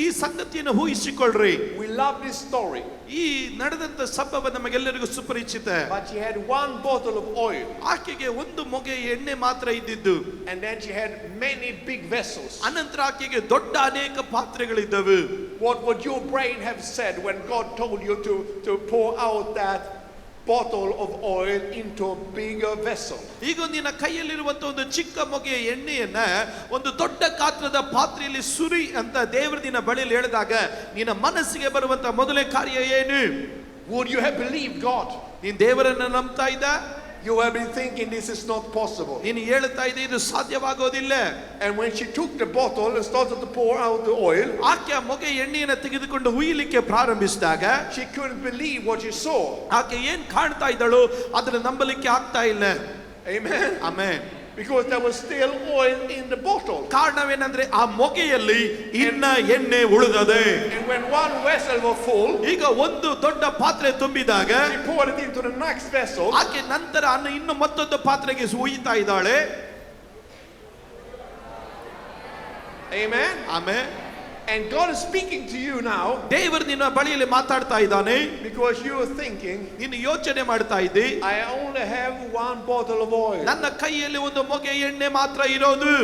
Speaker 2: ಈ ಸಂಗತಿಯನ್ನು ಊಹಿಸಿಕೊಳ್ಳ್ರಿ.
Speaker 1: We love this story.
Speaker 2: ಈ ನಡೆದಂತ ಸಂಭವ ನಮಗೆಲ್ಲರಿಗೂ ಸುಪರಿಚಿತ.
Speaker 1: But she had one bottle of oil.
Speaker 2: ಆಕೆಗೆ ಒಂದು ಮೊಗೆ ಎಣ್ಣೆ ಮಾತ್ರ ಇದ್ದಿದ್ದು.
Speaker 1: And then she had many big vessels.
Speaker 2: ಅನಂತರ ಆಕೆಗೆ ದೊಡ್ಡ ಅನೇಕ ಪಾತ್ರೆಗಳಿದ್ದವು.
Speaker 1: What would your brain have said when God told you to pour out that bottle of oil into a bigger vessel?
Speaker 2: ಈಗ ನಿನ್ನ ಕೈಯಲ್ಲಿರುವಂತ ಒಂದು ಚಿಕ್ಕ ಮೊಗೆಯ ಎಣ್ಣೆಯನ್ನ ಒಂದು ದೊಡ್ಡ ಗಾತ್ರದ ಪಾತ್ರೆಯಲ್ಲಿ ಸುರಿ ಅಂತ ದೇವರು ನಿನ್ನ ಬಳಿಯಲ್ಲಿ ಹೇಳಿದಾಗ ನಿನ್ನ ಮನಸ್ಸಿಗೆ ಬರುವಂತ ಮೊದಲನೇ ಕಾರ್ಯ ಏನು?
Speaker 1: Would you have believed God?
Speaker 2: ನೀನು ದೇವರನ್ನ ನಂಬ್ತಾ ಇದ್ದ?
Speaker 1: You have been thinking this is not possible.
Speaker 2: ನೀನು ಹೇಳ್ತಾ ಇದ್ದೆ ಇದು ಸಾಧ್ಯವಾಗೋದಿಲ್ಲ.
Speaker 1: And when she took the bottle and started to pour out the oil,
Speaker 2: ಆಕೆ ಆ ಮೊಗೆ ಎಣ್ಣೆಯನ್ನು ತೆಗೆದುಕೊಂಡು ಹುಯ್ಯಲಿಕ್ಕೆ ಪ್ರಾರಂಭಿಸಿದಾಗ
Speaker 1: she couldn't believe what she saw.
Speaker 2: ಆಕೆ ಏನ್ ಕಾಣ್ತಾ ಇದ್ದಳು ಅದನ್ನ ನಂಬಲಿಕ್ಕೆ ಆಗ್ತಾ ಇಲ್ಲ.
Speaker 1: Amen.
Speaker 2: Amen.
Speaker 1: Because there was still oil in the bottle.
Speaker 2: ಕಾರಣವೇನೆಂದ್ರೆ ಆ ಮೊಗೆಯಲ್ಲಿ ಇನ್ನ ಎಣ್ಣೆ ಉಳಿದದೆ.
Speaker 1: And when one vessel was full,
Speaker 2: ಈಗ ಒಂದು ದೊಡ್ಡ ಪಾತ್ರೆ ತುಂಬಿದಾಗ
Speaker 1: she poured it into the next vessel.
Speaker 2: ಆಕೆ ನಂತರ ಇನ್ನು ಮತ್ತೊಂದು ಪಾತ್ರೆಗೆ ಹುಯ್ತಾ ಇದ್ದಾಳೆ.
Speaker 1: Amen.
Speaker 2: Amen.
Speaker 1: And God is speaking to you now.
Speaker 2: ದೇವರು ನಿನ್ನ ಬಳಿಯಲ್ಲಿ ಮಾತಾಡ್ತಾ ಇದ್ದಾನೆ.
Speaker 1: Because you are thinking,
Speaker 2: ನೀನು ಯೋಚನೆ ಮಾಡ್ತಾ ಇದ್ದಿ,
Speaker 1: I only have one bottle of oil.
Speaker 2: ನನ್ನ ಕೈಯಲ್ಲಿ ಒಂದು ಮೊಗೆ ಎಣ್ಣೆ ಮಾತ್ರ ಇರೋದು.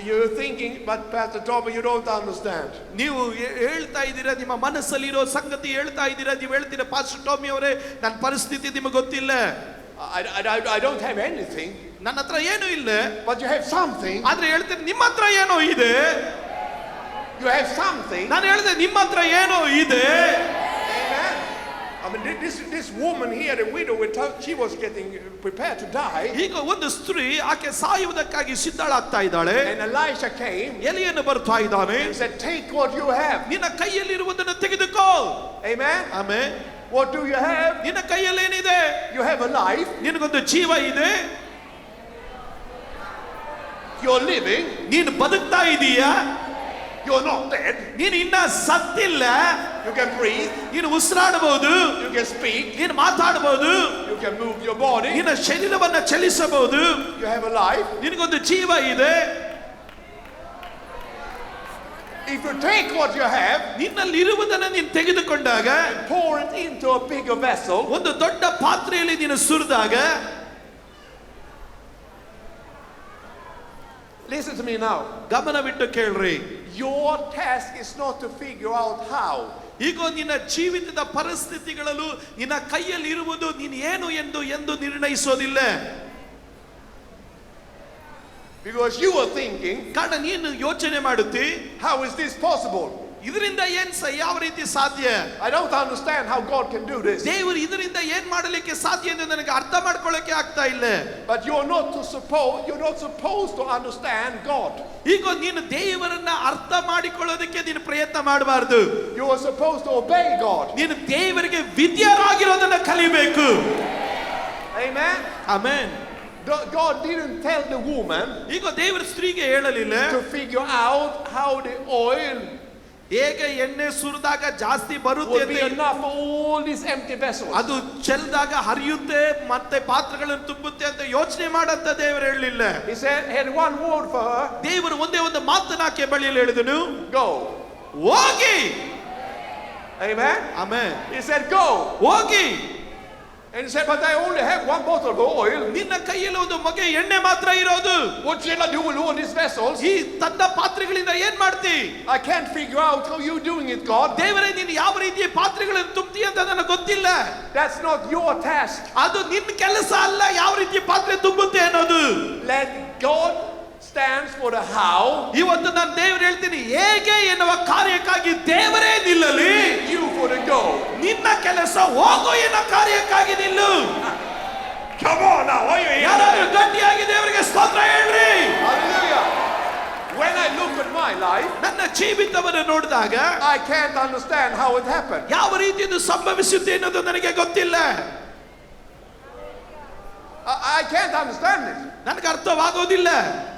Speaker 1: You're thinking, but Pastor Tommy, you don't understand.
Speaker 2: ನೀವು ಹೇಳ್ತಾ ಇದ್ದೀರಾ, ನಿಮ್ಮ ಮನಸ್ಸಲ್ಲಿರೋ ಸಂಗತಿ ಹೇಳ್ತಾ ಇದ್ದೀರಾ. ನೀವು ಹೇಳ್ತೀರಾ, ಪಾಸ್ಟರ್ ಟಾಮಿ ಅವರೇ ನನ್ನ ಪರಿಸ್ಥಿತಿ ನಿಮಗೆ ಗೊತ್ತಿಲ್ಲ.
Speaker 1: I don't have anything.
Speaker 2: ನನ್ನ ಹತ್ರ ಏನು ಇಲ್ಲ.
Speaker 1: But you have something.
Speaker 2: ಆದ್ರೆ ಹೇಳ್ತೇನೆ ನಿಮ್ಮ ಹತ್ರ ಏನೋ ಇದೆ.
Speaker 1: You have something.
Speaker 2: ನಾನು ಹೇಳಿದೆ ನಿಮ್ಮ ಹತ್ರ ಏನೋ ಇದೆ.
Speaker 1: Amen. I mean, this woman here, the widow, she was getting prepared to die.
Speaker 2: ಈಗ ಒಂದು ಸ್ತ್ರೀ ಆಕೆ ಸಾಯುವುದಕ್ಕಾಗಿ ಸಿದ್ಧಳಾಗ್ತಾ ಇದ್ದಾಳೆ.
Speaker 1: And Elisha came.
Speaker 2: ಎಲಿಯನ್ನು ಬರ್ತಾ ಇದ್ದಾನೆ.
Speaker 1: And said, take what you have.
Speaker 2: ನಿನ್ನ ಕೈಯಲ್ಲಿರುವುದನ್ನು ತೆಗೆದುಕೋ.
Speaker 1: Amen.
Speaker 2: Amen.
Speaker 1: What do you have?
Speaker 2: ನಿನ್ನ ಕೈಯಲ್ಲಿ ಏನಿದೆ?
Speaker 1: You have a life.
Speaker 2: ನಿನಗೊಂದು ಜೀವ ಇದೆ.
Speaker 1: You're living.
Speaker 2: ನೀನು ಬದುಕ್ತಾ ಇದೀಯಾ?
Speaker 1: You're not dead.
Speaker 2: ನೀನು ಇನ್ನ ಸತ್ತಿಲ್ಲ.
Speaker 1: You can breathe.
Speaker 2: ನೀನು ಉಸಿರಾಡಬಹುದು.
Speaker 1: You can speak.
Speaker 2: ನೀನು ಮಾತಾಡಬಹುದು.
Speaker 1: You can move your body.
Speaker 2: ನಿನ್ನ ಶರೀರವನ್ನ ಚಲಿಸಬಹುದು.
Speaker 1: You have a life.
Speaker 2: ನಿನಗೊಂದು ಜೀವ ಇದೆ.
Speaker 1: If you take what you have,
Speaker 2: ನಿನ್ನಲ್ಲಿರುವುದನ್ನು ನೀನು ತೆಗೆದುಕೊಂಡಾಗ,
Speaker 1: and pour it into a bigger vessel,
Speaker 2: ಒಂದು ದೊಡ್ಡ ಪಾತ್ರೆಯಲ್ಲಿ ನೀನು ಸುರಿದಾಗ,
Speaker 1: listen to me now.
Speaker 2: ಗಮನವಿಟ್ಟು ಕೇಳ್ರಿ.
Speaker 1: Your task is not to figure out how.
Speaker 2: ಈಗ ನಿನ್ನ ಜೀವಿತದ ಪರಿಸ್ಥಿತಿಗಳಲ್ಲೂ ನಿನ್ನ ಕೈಯಲ್ಲಿ ಇರುವುದು ನೀನು ಏನು ಎಂದು ನಿರ್ಣಯಿಸೋದಿಲ್ಲ.
Speaker 1: Because you are thinking,
Speaker 2: ಕಾರಣ ನೀನು ಯೋಚನೆ ಮಾಡುತ್ತಿ,
Speaker 1: how is this possible?
Speaker 2: ಇದರಿಂದ ಯಾವ ರೀತಿ ಸಾಧ್ಯ?
Speaker 1: I don't understand how God can do this.
Speaker 2: ದೇವರು ಇದರಿಂದ ಏನ್ ಮಾಡಲಿಕ್ಕೆ ಸಾಧ್ಯ ಎಂದು ನನಗೆ ಅರ್ಥ ಮಾಡ್ಕೊಳ್ಳಕ್ಕೆ ಆಗ್ತಾ ಇಲ್ಲ.
Speaker 1: But you're not supposed to understand God.
Speaker 2: ಈಗ ನೀನು ದೇವರನ್ನ ಅರ್ಥ ಮಾಡಿಕೊಳ್ಳೋದಕ್ಕೆ ನೀನು ಪ್ರಯತ್ನ ಮಾಡಬಾರದು.
Speaker 1: You are supposed to obey God.
Speaker 2: ನೀನು ದೇವರಿಗೆ ವಿಧೇಯರಾಗಿರೋದನ್ನ ಕಲಿಬೇಕು.
Speaker 1: Amen.
Speaker 2: Amen.
Speaker 1: God didn't tell the woman
Speaker 2: ಈಗ ದೇವರ ಸ್ತ್ರೀಗೆ ಹೇಳಲಿಲ್ಲ
Speaker 1: to figure out how the oil
Speaker 2: ಹೇಗೆ ಎಣ್ಣೆ ಸುರಿದಾಗ ಜಾಸ್ತಿ ಬರುತ್ತೆ
Speaker 1: would be enough for all these empty vessels.
Speaker 2: ಅದು ಚೆಲ್ದಾಗ ಹರಿಯುತ್ತೆ ಮತ್ತೆ ಪಾತ್ರೆಗಳನ್ನು ತುಂಬುತ್ತೆ ಅಂತ ಯೋಚನೆ ಮಾಡಂತ ದೇವರು ಹೇಳಲಿಲ್ಲ.
Speaker 1: He said, had one word for her.
Speaker 2: ದೇವರು ಒಂದೇ ಒಂದು ಮಾತನ್ನ ಆಕೆ ಬಳಿಯಲ್ಲಿ ಹೇಳಿದನು,
Speaker 1: Go.
Speaker 2: ಹೋಗಿ.
Speaker 1: Amen.
Speaker 2: Amen.
Speaker 1: He said, go.
Speaker 2: ಹೋಗಿ.
Speaker 1: And he said, but I only have one bottle of oil.
Speaker 2: ನಿನ್ನ ಕೈಯಲ್ಲಿ ಒಂದು ಮೊಗೆ ಎಣ್ಣೆ ಮಾತ್ರ ಇರೋದು.
Speaker 1: What shall I do with all these vessels?
Speaker 2: ಈ ತನ್ನ ಪಾತ್ರೆಗಳಿಂದ ಏನ್ ಮಾಡ್ತಿ?
Speaker 1: I can't figure out how you're doing it, God.
Speaker 2: ದೇವರೇ ನೀನು ಯಾವ ರೀತಿಯ ಪಾತ್ರೆಗಳನ್ನು ತುಂಬ್ತಿ ಅಂತ ನನಗೆ ಗೊತ್ತಿಲ್ಲ.
Speaker 1: That's not your task.
Speaker 2: ಅದು ನಿನ್ನ ಕೆಲಸ ಅಲ್ಲ ಯಾವ ರೀತಿಯ ಪಾತ್ರೆ ತುಂಬುತ್ತೆ ಅನ್ನೋದು.
Speaker 1: Let God stands for the how.
Speaker 2: ಇವತ್ತು ನಾನು ದೇವರು ಹೇಳ್ತೀನಿ ಹೇಗೆ ಎನ್ನುವ ಕಾರ್ಯಕ್ಕಾಗಿ ದೇವರೇ ನಿಲ್ಲಲಿ.
Speaker 1: You for the go.
Speaker 2: ನಿನ್ನ ಕೆಲಸ ಹೋಗೋ ಎನ್ನುವ ಕಾರ್ಯಕ್ಕಾಗಿ ನಿಲ್ಲು.
Speaker 1: Come on now, are you here?
Speaker 2: ಯಾರಾದ್ರೂ ಗಟ್ಟಿಯಾಗಿ ದೇವರಿಗೆ ಸ್ತೋತ್ರ ಹೇಳ್ರಿ.
Speaker 1: Hallelujah. When I look at my life,
Speaker 2: ನನ್ನ ಜೀವಿತವನ್ನು ನೋಡಿದಾಗ
Speaker 1: I can't understand how it happened.
Speaker 2: ಯಾವ ರೀತಿ ಇದು ಸಂಭವಿಸುತ್ತೆ ಅನ್ನೋದು ನನಗೆ ಗೊತ್ತಿಲ್ಲ.
Speaker 1: I can't understand it.
Speaker 2: ನನಗೆ ಅರ್ಥವಾಗೋದಿಲ್ಲ.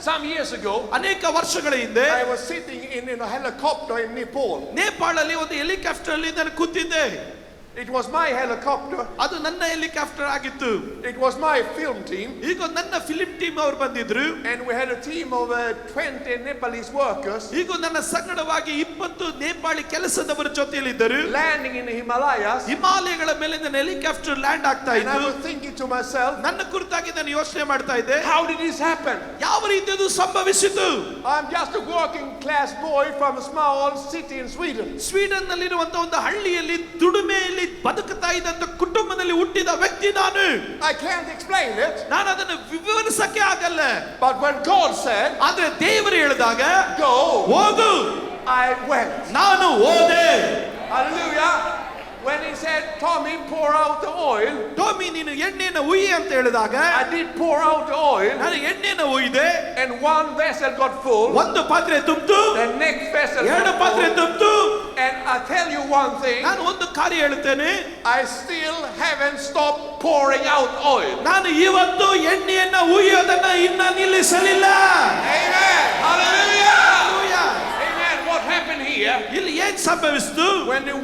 Speaker 1: Some years ago,
Speaker 2: ಅನೇಕ ವರ್ಷಗಳ ಹಿಂದೆ
Speaker 1: I was sitting in a helicopter in Nepal.
Speaker 2: ನೇಪಾಳಲ್ಲಿ ಒಂದು ಹೆಲಿಕಾಪ್ಟರ್ ಅಲ್ಲಿ ನಾನು ಕೂತಿದ್ದೆ.
Speaker 1: It was my helicopter.
Speaker 2: ಅದು ನನ್ನ ಹೆಲಿಕಾಪ್ಟರ್ ಆಗಿತ್ತು.
Speaker 1: It was my film team.
Speaker 2: ಈಗ ನನ್ನ ಫಿಲ್ಮ್ ಟೀಮ್ ಅವರು ಬಂದಿದ್ರು.
Speaker 1: And we had a team of 20 Nepalese workers.
Speaker 2: ಈಗ ನನ್ನ ಸಂಗಡವಾಗಿ 20 ನೇಪಾಳಿ ಕೆಲಸದವರ ಜೊತೆಯಲ್ಲಿದ್ದರು.
Speaker 1: Landing in the Himalayas.
Speaker 2: ಹಿಮಾಲಯಗಳ ಮೇಲೆ ನನ್ನ ಹೆಲಿಕಾಪ್ಟರ್ ಲ್ಯಾಂಡ್ ಆಗ್ತಾ
Speaker 1: And I
Speaker 2: ಇತ್ತು.
Speaker 1: was thinking to myself,
Speaker 2: ನನ್ನ ಕುರಿತಾಗಿ ನಾನು ಯೋಚನೆ ಮಾಡ್ತಾ ಇದ್ದೆ.
Speaker 1: how did this happen?
Speaker 2: ಯಾವ ರೀತಿ ಅದು ಸಂಭವಿಸಿತು?
Speaker 1: I'm just a working class boy from a small city in Sweden.
Speaker 2: Sweden ನಲ್ಲಿರುವಂತಹ ಒಂದು ಹಳ್ಳಿಯಲ್ಲಿ ದುಡಿಮೆಯಲ್ಲಿ ಬದುಕುತ್ತಾ ಇದ್ದಂತ ಕುಟುಂಬದಲ್ಲಿ ಹುಟ್ಟಿದ ವ್ಯಕ್ತಿ ನಾನು.
Speaker 1: I can't explain it.
Speaker 2: ನಾನು ಅದನ್ನು ವಿವರಿಸಕ್ಕೆ ಆಗಲ್ಲ.
Speaker 1: But when God said,
Speaker 2: ಆದ್ರೆ ದೇವರು ಹೇಳಿದಾಗ
Speaker 1: go,
Speaker 2: ಹೋಗು,
Speaker 1: I went.
Speaker 2: ನಾನು ಹೋದೆ.
Speaker 1: Hallelujah. When he said, Tommy, pour out the oil,
Speaker 2: to me ನೀನು ಎಣ್ಣೆಯನ್ನು ಹುಯಿ ಅಂತ ಹೇಳಿದಾಗ
Speaker 1: I did pour out the oil,
Speaker 2: ನಾನು ಎಣ್ಣೆಯನ್ನು ಹುಯ್ದೆ.
Speaker 1: and one vessel got full,
Speaker 2: ಒಂದು ಪಾತ್ರೆ ತುಂಬಿತು,
Speaker 1: the next vessel
Speaker 2: ಎರಡು
Speaker 1: got
Speaker 2: ಪಾತ್ರೆ
Speaker 1: full,
Speaker 2: ತುಂಬಿತು.
Speaker 1: and I tell you one thing,
Speaker 2: ನಾನು ಒಂದು ಕಾರ್ಯ ಹೇಳುತ್ತೇನೆ,
Speaker 1: I still haven't stopped pouring out oil.
Speaker 2: ನಾನು ಇವತ್ತು ಎಣ್ಣೆಯನ್ನ ಹುಯ್ಯೋದನ್ನ ಇನ್ನ ನಿಲ್ಲಿಸಲಿಲ್ಲ.
Speaker 1: Amen. Hallelujah.
Speaker 2: Hallelujah.
Speaker 1: Amen. What happened here?
Speaker 2: ಇಲ್ಲಿ ಏನ್ ಸಂಭವಿಸಿತು?
Speaker 1: When the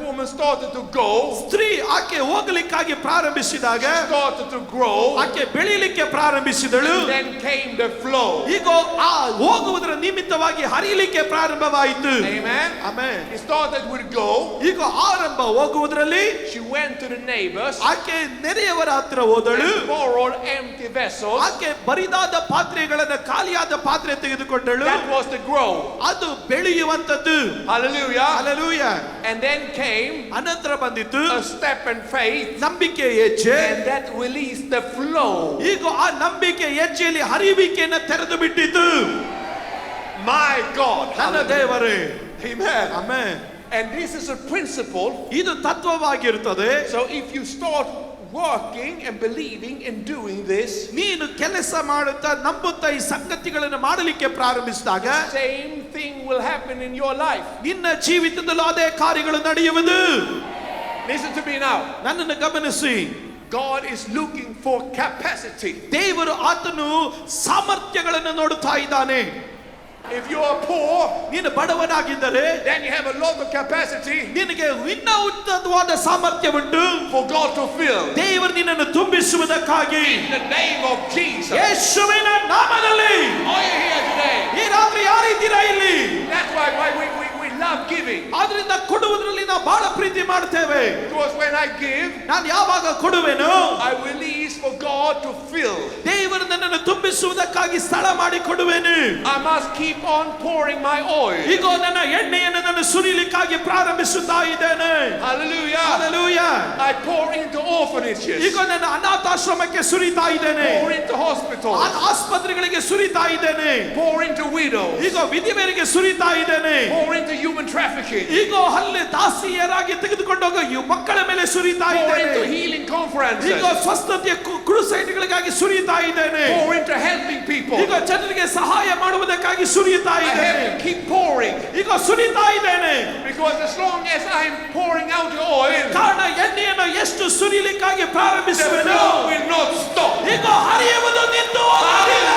Speaker 1: woman started to go,
Speaker 2: ಸ್ತ್ರೀ ಆಕೆ ಹೋಗಲಿಕ್ಕಾಗಿ ಪ್ರಾರಂಭಿಸಿದಾಗ
Speaker 1: started to grow,
Speaker 2: ಆಕೆ ಬೆಳೀಲಿಕ್ಕೆ ಪ್ರಾರಂಭಿಸಿದಳು.
Speaker 1: then came the flow.
Speaker 2: ಈಗ ಆ ಹೋಗುವುದರ ನಿಮಿತ್ತವಾಗಿ ಹರಿಯಲಿಕ್ಕೆ ಪ್ರಾರಂಭವಾಯಿತು.
Speaker 1: Amen.
Speaker 2: Amen.
Speaker 1: It started with go.
Speaker 2: ಈಗ ಆರಂಭ ಹೋಗುವುದರಲ್ಲಿ
Speaker 1: She went to the neighbors,
Speaker 2: ಆಕೆ ನೆರೆಯವರ ಹತ್ರ ಹೋದಳು.
Speaker 1: and borrowed empty vessels.
Speaker 2: ಆಕೆ ಬರಿದಾದ ಪಾತ್ರೆಗಳನ್ನ ಖಾಲಿಯಾದ ಪಾತ್ರೆ ತೆಗೆದುಕೊಂಡಳು.
Speaker 1: That was the grow.
Speaker 2: ಅದು ಬೆಳೆಯುವಂತದ್ದು.
Speaker 1: Hallelujah.
Speaker 2: Hallelujah.
Speaker 1: And then came
Speaker 2: ಅನಂತರ ಬಂದಿತ್ತು
Speaker 1: a step in faith,
Speaker 2: ನಂಬಿಕೆ ಹೆಜ್ಜೆ.
Speaker 1: and that released the flow.
Speaker 2: ಈಗ ಆ ನಂಬಿಕೆ ಹೆಜ್ಜೆಯಲ್ಲಿ ಹರಿಯುವಿಕೆಯನ್ನು ತೆರೆದು ಬಿಟ್ಟಿತು.
Speaker 1: My God.
Speaker 2: ನನ್ನ ದೇವರೇ.
Speaker 1: Amen.
Speaker 2: Amen.
Speaker 1: And this is a principle.
Speaker 2: ಇದು ತತ್ವವಾಗಿರುತ್ತದೆ.
Speaker 1: So if you start working and believing and doing this,
Speaker 2: ನೀನು ಕೆಲಸ ಮಾಡುತ್ತಾ ನಂಬುತ್ತಾ ಈ ಸಂಗತಿಗಳನ್ನು ಮಾಡಲಿಕ್ಕೆ ಪ್ರಾರಂಭಿಸಿದಾಗ
Speaker 1: same thing will happen in your life.
Speaker 2: ನಿನ್ನ ಜೀವಿತದಲ್ಲೂ ಅದೇ ಕಾರ್ಯಗಳು ನಡೆಯುವುದು.
Speaker 1: Listen to me now.
Speaker 2: ನನ್ನನ್ನು ಗಮನಿಸಿ.
Speaker 1: God is looking for capacity.
Speaker 2: ದೇವರು ಆತನು ಸಾಮರ್ಥ್ಯಗಳನ್ನು ನೋಡುತ್ತಾ ಇದ್ದಾನೆ.
Speaker 1: If you are poor,
Speaker 2: ನೀನು ಬಡವನಾಗಿದ್ದರೆ
Speaker 1: then you have a lot of capacity
Speaker 2: ನಿನಗೆ ಇನ್ನೂ ಉನ್ನತವಾದ ಸಾಮರ್ಥ್ಯ ಉಂಟು
Speaker 1: for God to fill.
Speaker 2: ದೇವರು ನಿನ್ನನ್ನು ತುಂಬಿಸುವುದಕ್ಕಾಗಿ.
Speaker 1: In the name of Jesus.
Speaker 2: ಯೇಸುವಿನ ನಾಮದಲ್ಲಿ.
Speaker 1: Are you here today?
Speaker 2: ಈ ರಾತ್ರಿ ಯಾರಿದ್ದೀರಾ ಇಲ್ಲಿ?
Speaker 1: That's why we love giving.
Speaker 2: ಆದ್ರಿಂದ ಕೊಡುವುದರಲ್ಲಿ ನಾವು ಬಹಳ ಪ್ರೀತಿ ಮಾಡ್ತೇವೆ.
Speaker 1: Because when I give,
Speaker 2: ನಾನು ಯಾವಾಗ ಕೊಡುವೆನು
Speaker 1: I release for God to fill.
Speaker 2: ದೇವರು ನನ್ನನ್ನು ತುಂಬಿಸುವುದಕ್ಕಾಗಿ ಸ್ಥಳ ಮಾಡಿ ಕೊಡುವೆನು.
Speaker 1: I must keep on pouring my oil.
Speaker 2: ಈಗ ನನ್ನ ಎಣ್ಣೆಯನ್ನು ನಾನು ಸುರಿಲಿಕ್ಕಾಗಿ ಪ್ರಾರಂಭಿಸುತ್ತಾ ಇದ್ದೇನೆ.
Speaker 1: Hallelujah.
Speaker 2: Hallelujah.
Speaker 1: I pour into orphanages.
Speaker 2: ಈಗ ನನ್ನ ಅನಾಥಾಶ್ರಮಕ್ಕೆ ಸುರಿತಾ ಇದ್ದೇನೆ.
Speaker 1: Pour into hospitals.
Speaker 2: ಆಸ್ಪತ್ರೆಗಳಿಗೆ ಸುರಿತಾ ಇದ್ದೇನೆ.
Speaker 1: Pour into widows.
Speaker 2: ಈಗ ವಿಧವೆಯರಿಗೆ ಸುರಿತಾ ಇದ್ದೇನೆ.
Speaker 1: Pour into human trafficking.
Speaker 2: ಈಗ ಹಲ್ಲೆ ದಾಸಿಯರಾಗಿ ತೆಗೆದುಕೊಂಡು ಹೋಗೋ ಈ ಮಕ್ಕಳ ಮೇಲೆ ಸುರಿತಾ
Speaker 1: Pour
Speaker 2: ಇದ್ದೇನೆ.
Speaker 1: into healing conferences.
Speaker 2: ಈಗ ಸ್ವಸ್ಥತೆಯ ಕ್ರೂಸೈಡ್ಗಳಿಗಾಗಿ ಸುರಿತಾ ಇದ್ದೇನೆ.
Speaker 1: Pour into helping people.
Speaker 2: ಈಗ ಜನರಿಗೆ ಸಹಾಯ ಮಾಡುವುದಕ್ಕಾಗಿ ಸುರಿತಾ
Speaker 1: I have
Speaker 2: ಇದ್ದೇನೆ.
Speaker 1: to keep pouring.
Speaker 2: ಈಗ ಸುರಿತಾ ಇದ್ದೇನೆ.
Speaker 1: Because as long as I'm pouring out the oil,
Speaker 2: ಕಾರಣ ಎಣ್ಣೆಯನ್ನು ಎಷ್ಟು ಸುರಿಲಿಕ್ಕಾಗಿ
Speaker 1: the
Speaker 2: ಪ್ರಾರಂಭಿಸುವೆನು
Speaker 1: flow will not stop.
Speaker 2: ಈಗ ಹರಿಯುವುದು ನಿಂತು ಹೋಗುವುದಿಲ್ಲ.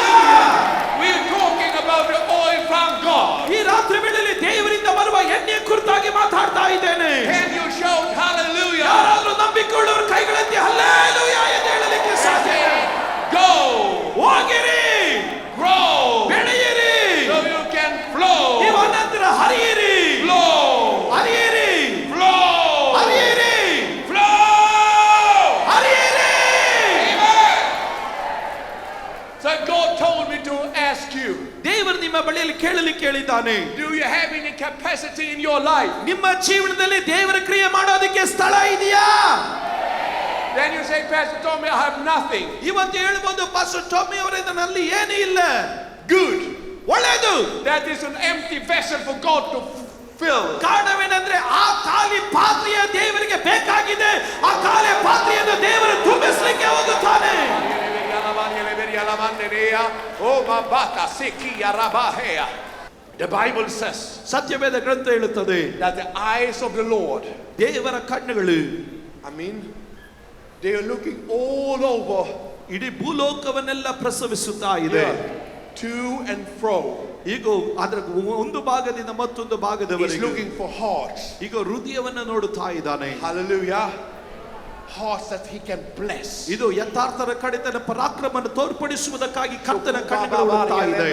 Speaker 1: We're talking about the oil from God.
Speaker 2: ಈ ರಾತ್ರಿ ವೇಳೆಯಲ್ಲಿ ದೇವರಿಂದ ಬರುವ ಎಣ್ಣೆಯ ಕುರಿತಾಗಿ ಮಾತಾಡ್ತಾ ಇದ್ದೇನೆ.
Speaker 1: Can you shout hallelujah?
Speaker 2: ಯಾರಾದ್ರೂ ನಂಬಿಕೊಳ್ಳುವ ಕೈಗಳೆತ್ತಿ ಹಲ್ಲೆಲೂಯಾ ಎಂದು ಹೇಳಲಿಕ್ಕೆ ಸಾಧ್ಯ?
Speaker 1: Go.
Speaker 2: ಹೋಗಿರಿ,
Speaker 1: Grow.
Speaker 2: ಬೆಳೆಯಿರಿ,
Speaker 1: So you can flow.
Speaker 2: ನೀವು ಅನಂತರ ಹರಿಯಿರಿ,
Speaker 1: Flow.
Speaker 2: ಹರಿಯಿರಿ,
Speaker 1: Flow.
Speaker 2: ಹರಿಯಿರಿ,
Speaker 1: Flow.
Speaker 2: ನಿಮ್ಮ ಬಳಿಯಲ್ಲಿ ಕೇಳಲಿಕ್ಕೆ ಹೇಳಿದ್ದಾನೆ.
Speaker 1: Do you have any capacity in your life?
Speaker 2: ನಿಮ್ಮ ಜೀವನದಲ್ಲಿ ದೇವರ ಕ್ರಿಯೆ ಮಾಡೋದಕ್ಕೆ ಸ್ಥಳ ಇದೆಯಾ?
Speaker 1: Then you say, Pastor Tommy, I have nothing.
Speaker 2: ಇವತ್ತು ಹೇಳ್ಬೋದು, ಪಾಸ್ಟರ್ ಟಾಮಿ ಅವರೇ ನನ್ನಲ್ಲಿ ಏನೂ ಇಲ್ಲ.
Speaker 1: Good.
Speaker 2: ಒಳ್ಳೆಯದು.
Speaker 1: That is an empty vessel for God to fill.
Speaker 2: ಕಾರಣವೇನೆಂದ್ರೆ ಆ ಖಾಲಿ ಪಾತ್ರೆಯ ದೇವರಿಗೆ ಬೇಕಾಗಿದೆ. ಆ ಖಾಲಿ ಪಾತ್ರೆಯನ್ನು ದೇವರು ತುಂಬಿಸಲಿಕ್ಕೆ ಹೋಗುತ್ತಾನೆ.
Speaker 1: The Bible says
Speaker 2: ಸತ್ಯವೇದ ಗ್ರಂಥ ಹೇಳುತ್ತದೆ
Speaker 1: that the eyes of the Lord,
Speaker 2: ದೇವರ ಕಣ್ಣುಗಳು,
Speaker 1: they are looking all over,
Speaker 2: ಇಡೀ ಭೂಲೋಕವನ್ನೆಲ್ಲ ಪ್ರಸವಿಸುತ್ತಾ ಇದೆ,
Speaker 1: to and fro.
Speaker 2: ಈಗ ಅದರ ಒಂದು ಭಾಗದಿಂದ ಮತ್ತೊಂದು
Speaker 1: He's
Speaker 2: ಭಾಗದವರೆಗೆ
Speaker 1: looking for hearts.
Speaker 2: ಈಗ ಹೃದಯವನ್ನು ನೋಡುತ್ತಾ ಇದ್ದಾನೆ.
Speaker 1: Hallelujah. Hearts that he can bless.
Speaker 2: ಇದು ಯಥಾರ್ಥರ ಕಡೆ ತನ್ನ ಪರಾಕ್ರಮವನ್ನು ತೋರ್ಪಡಿಸುವುದಕ್ಕಾಗಿ ಕರ್ತನ ಕಣ್ಣುಗಳು ನೋಡುತ್ತಾ ಇದೆ.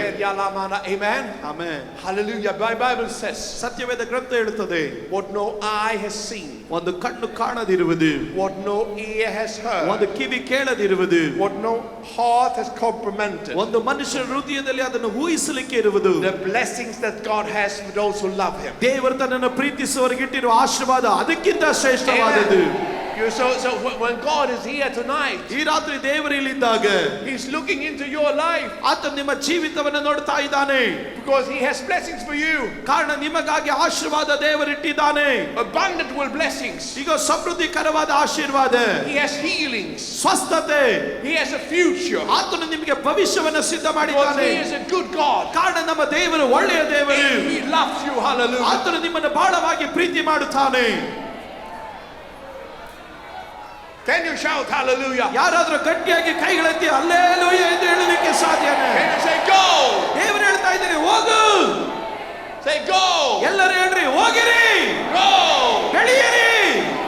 Speaker 1: Amen.
Speaker 2: Amen.
Speaker 1: Hallelujah. Bible says
Speaker 2: ಸತ್ಯವೇದ ಗ್ರಂಥ ಹೇಳುತ್ತದೆ,
Speaker 1: what no eye has seen,
Speaker 2: ಒಂದು ಕಣ್ಣು ಕಾಣದಿರುವುದು,
Speaker 1: what no ear has heard,
Speaker 2: ಒಂದು ಕಿವಿ ಕೇಳದಿರುವುದು,
Speaker 1: what no heart has comprehended,
Speaker 2: ಒಂದು ಮನುಷ್ಯನ ಹೃದಯದಲ್ಲಿ ಅದನ್ನು ಊಹಿಸಲಿಕ್ಕೆ ಇರುವುದು,
Speaker 1: the blessings that God has for those who love him.
Speaker 2: ದೇವರು ತನ್ನನ್ನು ಪ್ರೀತಿಸುವವರಿಗೆ ಇಟ್ಟಿರುವ ಆಶೀರ್ವಾದ ಅದಕ್ಕಿಂತ ಶ್ರೇಷ್ಠವಾದದ್ದು.
Speaker 1: So when God is here tonight,
Speaker 2: ಈ ರಾತ್ರಿ ದೇವರು ಇಲ್ಲಿದ್ದಾಗ
Speaker 1: He's looking into your life,
Speaker 2: ಆತ ನಿಮ್ಮ ಜೀವಿತವನ್ನು ನೋಡ್ತಾ ಇದ್ದಾನೆ.
Speaker 1: because He has blessings for you,
Speaker 2: ಕಾರಣ ನಿಮಗಾಗಿ ಆಶೀರ್ವಾದ ದೇವರು ಇಟ್ಟಿದ್ದಾನೆ.
Speaker 1: abundant will blessings.
Speaker 2: ಈಗ ಸಮೃದ್ಧಿಕರವಾದ ಆಶೀರ್ವಾದ,
Speaker 1: He has healings,
Speaker 2: ಸ್ವಸ್ಥತೆ,
Speaker 1: He has a future,
Speaker 2: ಆತನು ನಿಮಗೆ ಭವಿಷ್ಯವನ್ನು ಸಿದ್ಧ
Speaker 1: because
Speaker 2: ಮಾಡಿದ್ದಾನೆ.
Speaker 1: He is a good God.
Speaker 2: ಕಾರಣ ನಮ್ಮ ದೇವರು ಒಳ್ಳೆಯ ದೇವರು.
Speaker 1: He loves you. Hallelujah.
Speaker 2: ಆತನು ನಿಮ್ಮನ್ನು ಬಹಳವಾಗಿ ಪ್ರೀತಿ ಮಾಡುತ್ತಾನೆ.
Speaker 1: Can you shout hallelujah?
Speaker 2: ಯಾರಾದ್ರೂ ಗಟ್ಟಿಯಾಗಿ ಕೈಗಳೆತ್ತಿ ಹಲ್ಲೆಲೂಯಾ ಎಂದು ಹೇಳಲಿಕ್ಕೆ ಸಾಧ್ಯನೇ?
Speaker 1: Can you say go?
Speaker 2: ದೇವರು ಹೇಳ್ತಾ ಇದ್ದಾರೆ, ಹೋಗು.
Speaker 1: Say go.
Speaker 2: ಎಲ್ಲರೂ ಹೇಳ್ರಿ, ಹೋಗಿರಿ,
Speaker 1: Go.
Speaker 2: ಬೆಳೆಯಿರಿ,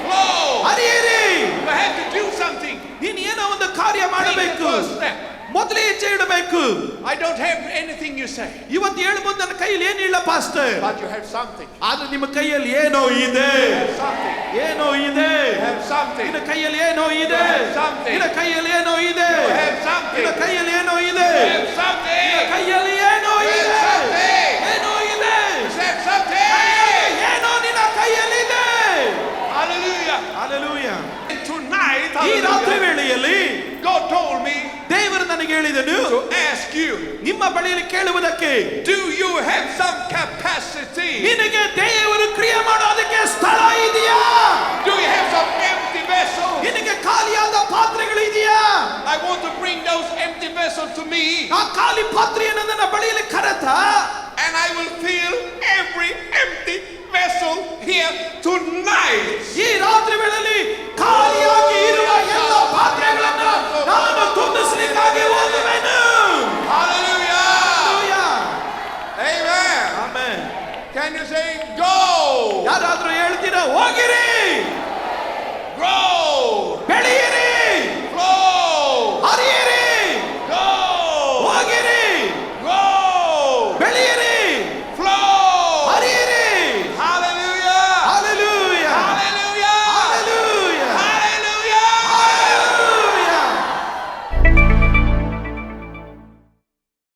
Speaker 1: Flow.
Speaker 2: ಹರಿಯಿರಿ.
Speaker 1: You have to do something.
Speaker 2: ನೀನು ಏನೋ ಒಂದು ಕಾರ್ಯ
Speaker 1: Take the
Speaker 2: ಮಾಡಬೇಕು,
Speaker 1: first step.
Speaker 2: ಮೊದಲೇ ಹೆಜ್ಜೆ ಇಡಬೇಕು.
Speaker 1: I don't have anything, you say,
Speaker 2: ಇವತ್ತು ಹೇಳ್ಬೋದು, ನನ್ನ ಕೈಯಲ್ಲಿ ಏನಿಲ್ಲ pastor,
Speaker 1: but you have something.
Speaker 2: ಆದ್ರೆ ನಿಮ್ಮ ಕೈಯಲ್ಲಿ ಏನೋ ಇದೆ,
Speaker 1: You have something.
Speaker 2: ಏನೋ ಇದೆ.
Speaker 1: You have something.
Speaker 2: ನಿನ್ನ ಕೈಯಲ್ಲಿ ಏನೋ ಇದೆ,
Speaker 1: You have something.
Speaker 2: ನಿನ್ನ ಕೈಯಲ್ಲಿ ಏನೋ ಇದೆ,
Speaker 1: You have something.
Speaker 2: ನಿನ್ನ ಕೈಯಲ್ಲಿ ಏನೋ ಇದೆ,
Speaker 1: You have something.
Speaker 2: ಕೈಯಲ್ಲಿ ಏನೋ
Speaker 1: You
Speaker 2: ಇದೆ,
Speaker 1: have something.
Speaker 2: ಏನೋ ಇದೆ,
Speaker 1: You have something.
Speaker 2: ಏನೋ ನಿನ್ನ ಕೈಯಲ್ಲಿ ಇದೆ.
Speaker 1: Hallelujah.
Speaker 2: ಹಲ್ಲೆಲೂಯಾ.
Speaker 1: Tonight,
Speaker 2: ಈ ರಾತ್ರಿ
Speaker 1: hallelujah,
Speaker 2: ವೇಳೆಯಲ್ಲಿ
Speaker 1: God told me
Speaker 2: ದೇವರು ನನಗೆ ಹೇಳಿದನು,
Speaker 1: to ask you,
Speaker 2: ನಿಮ್ಮ ಬಳಿಯಲ್ಲಿ ಕೇಳುವುದಕ್ಕೆ,
Speaker 1: do you have some capacity?
Speaker 2: ನಿನಗೆ ದೇವರು ಕ್ರಿಯೆ ಮಾಡೋದಕ್ಕೆ ಸ್ಥಳ ಇದೆಯಾ?
Speaker 1: Do you have some empty vessels?
Speaker 2: ನಿನಗೆ ಖಾಲಿಯಾದ ಪಾತ್ರೆಗಳು ಇದೆಯಾ?
Speaker 1: I want to bring those empty vessels to me,
Speaker 2: ಆ ಖಾಲಿ ಪಾತ್ರೆಯನ್ನು ನನ್ನ ಬಳಿಯಲ್ಲಿ ಕರೆತ,
Speaker 1: and I will fill every empty vessel here tonight.
Speaker 2: ಈ ರಾತ್ರಿ ವೇಳೆಯಲ್ಲಿ ಖಾಲಿಯಾಗಿ ಇರುವ ಎಲ್ಲ ಪಾತ್ರೆಗಳನ್ನು ನಾನು ತುಂಬಿಸಲಿಕ್ಕಾಗಿ ಹೋಗುವೆನು.
Speaker 1: Hallelujah.
Speaker 2: Hallelujah.
Speaker 1: Amen.
Speaker 2: Amen.
Speaker 1: Can you say go?
Speaker 2: ಯಾರಾದ್ರೂ ಹೇಳ್ತೀರಾ, ಹೋಗಿರಿ?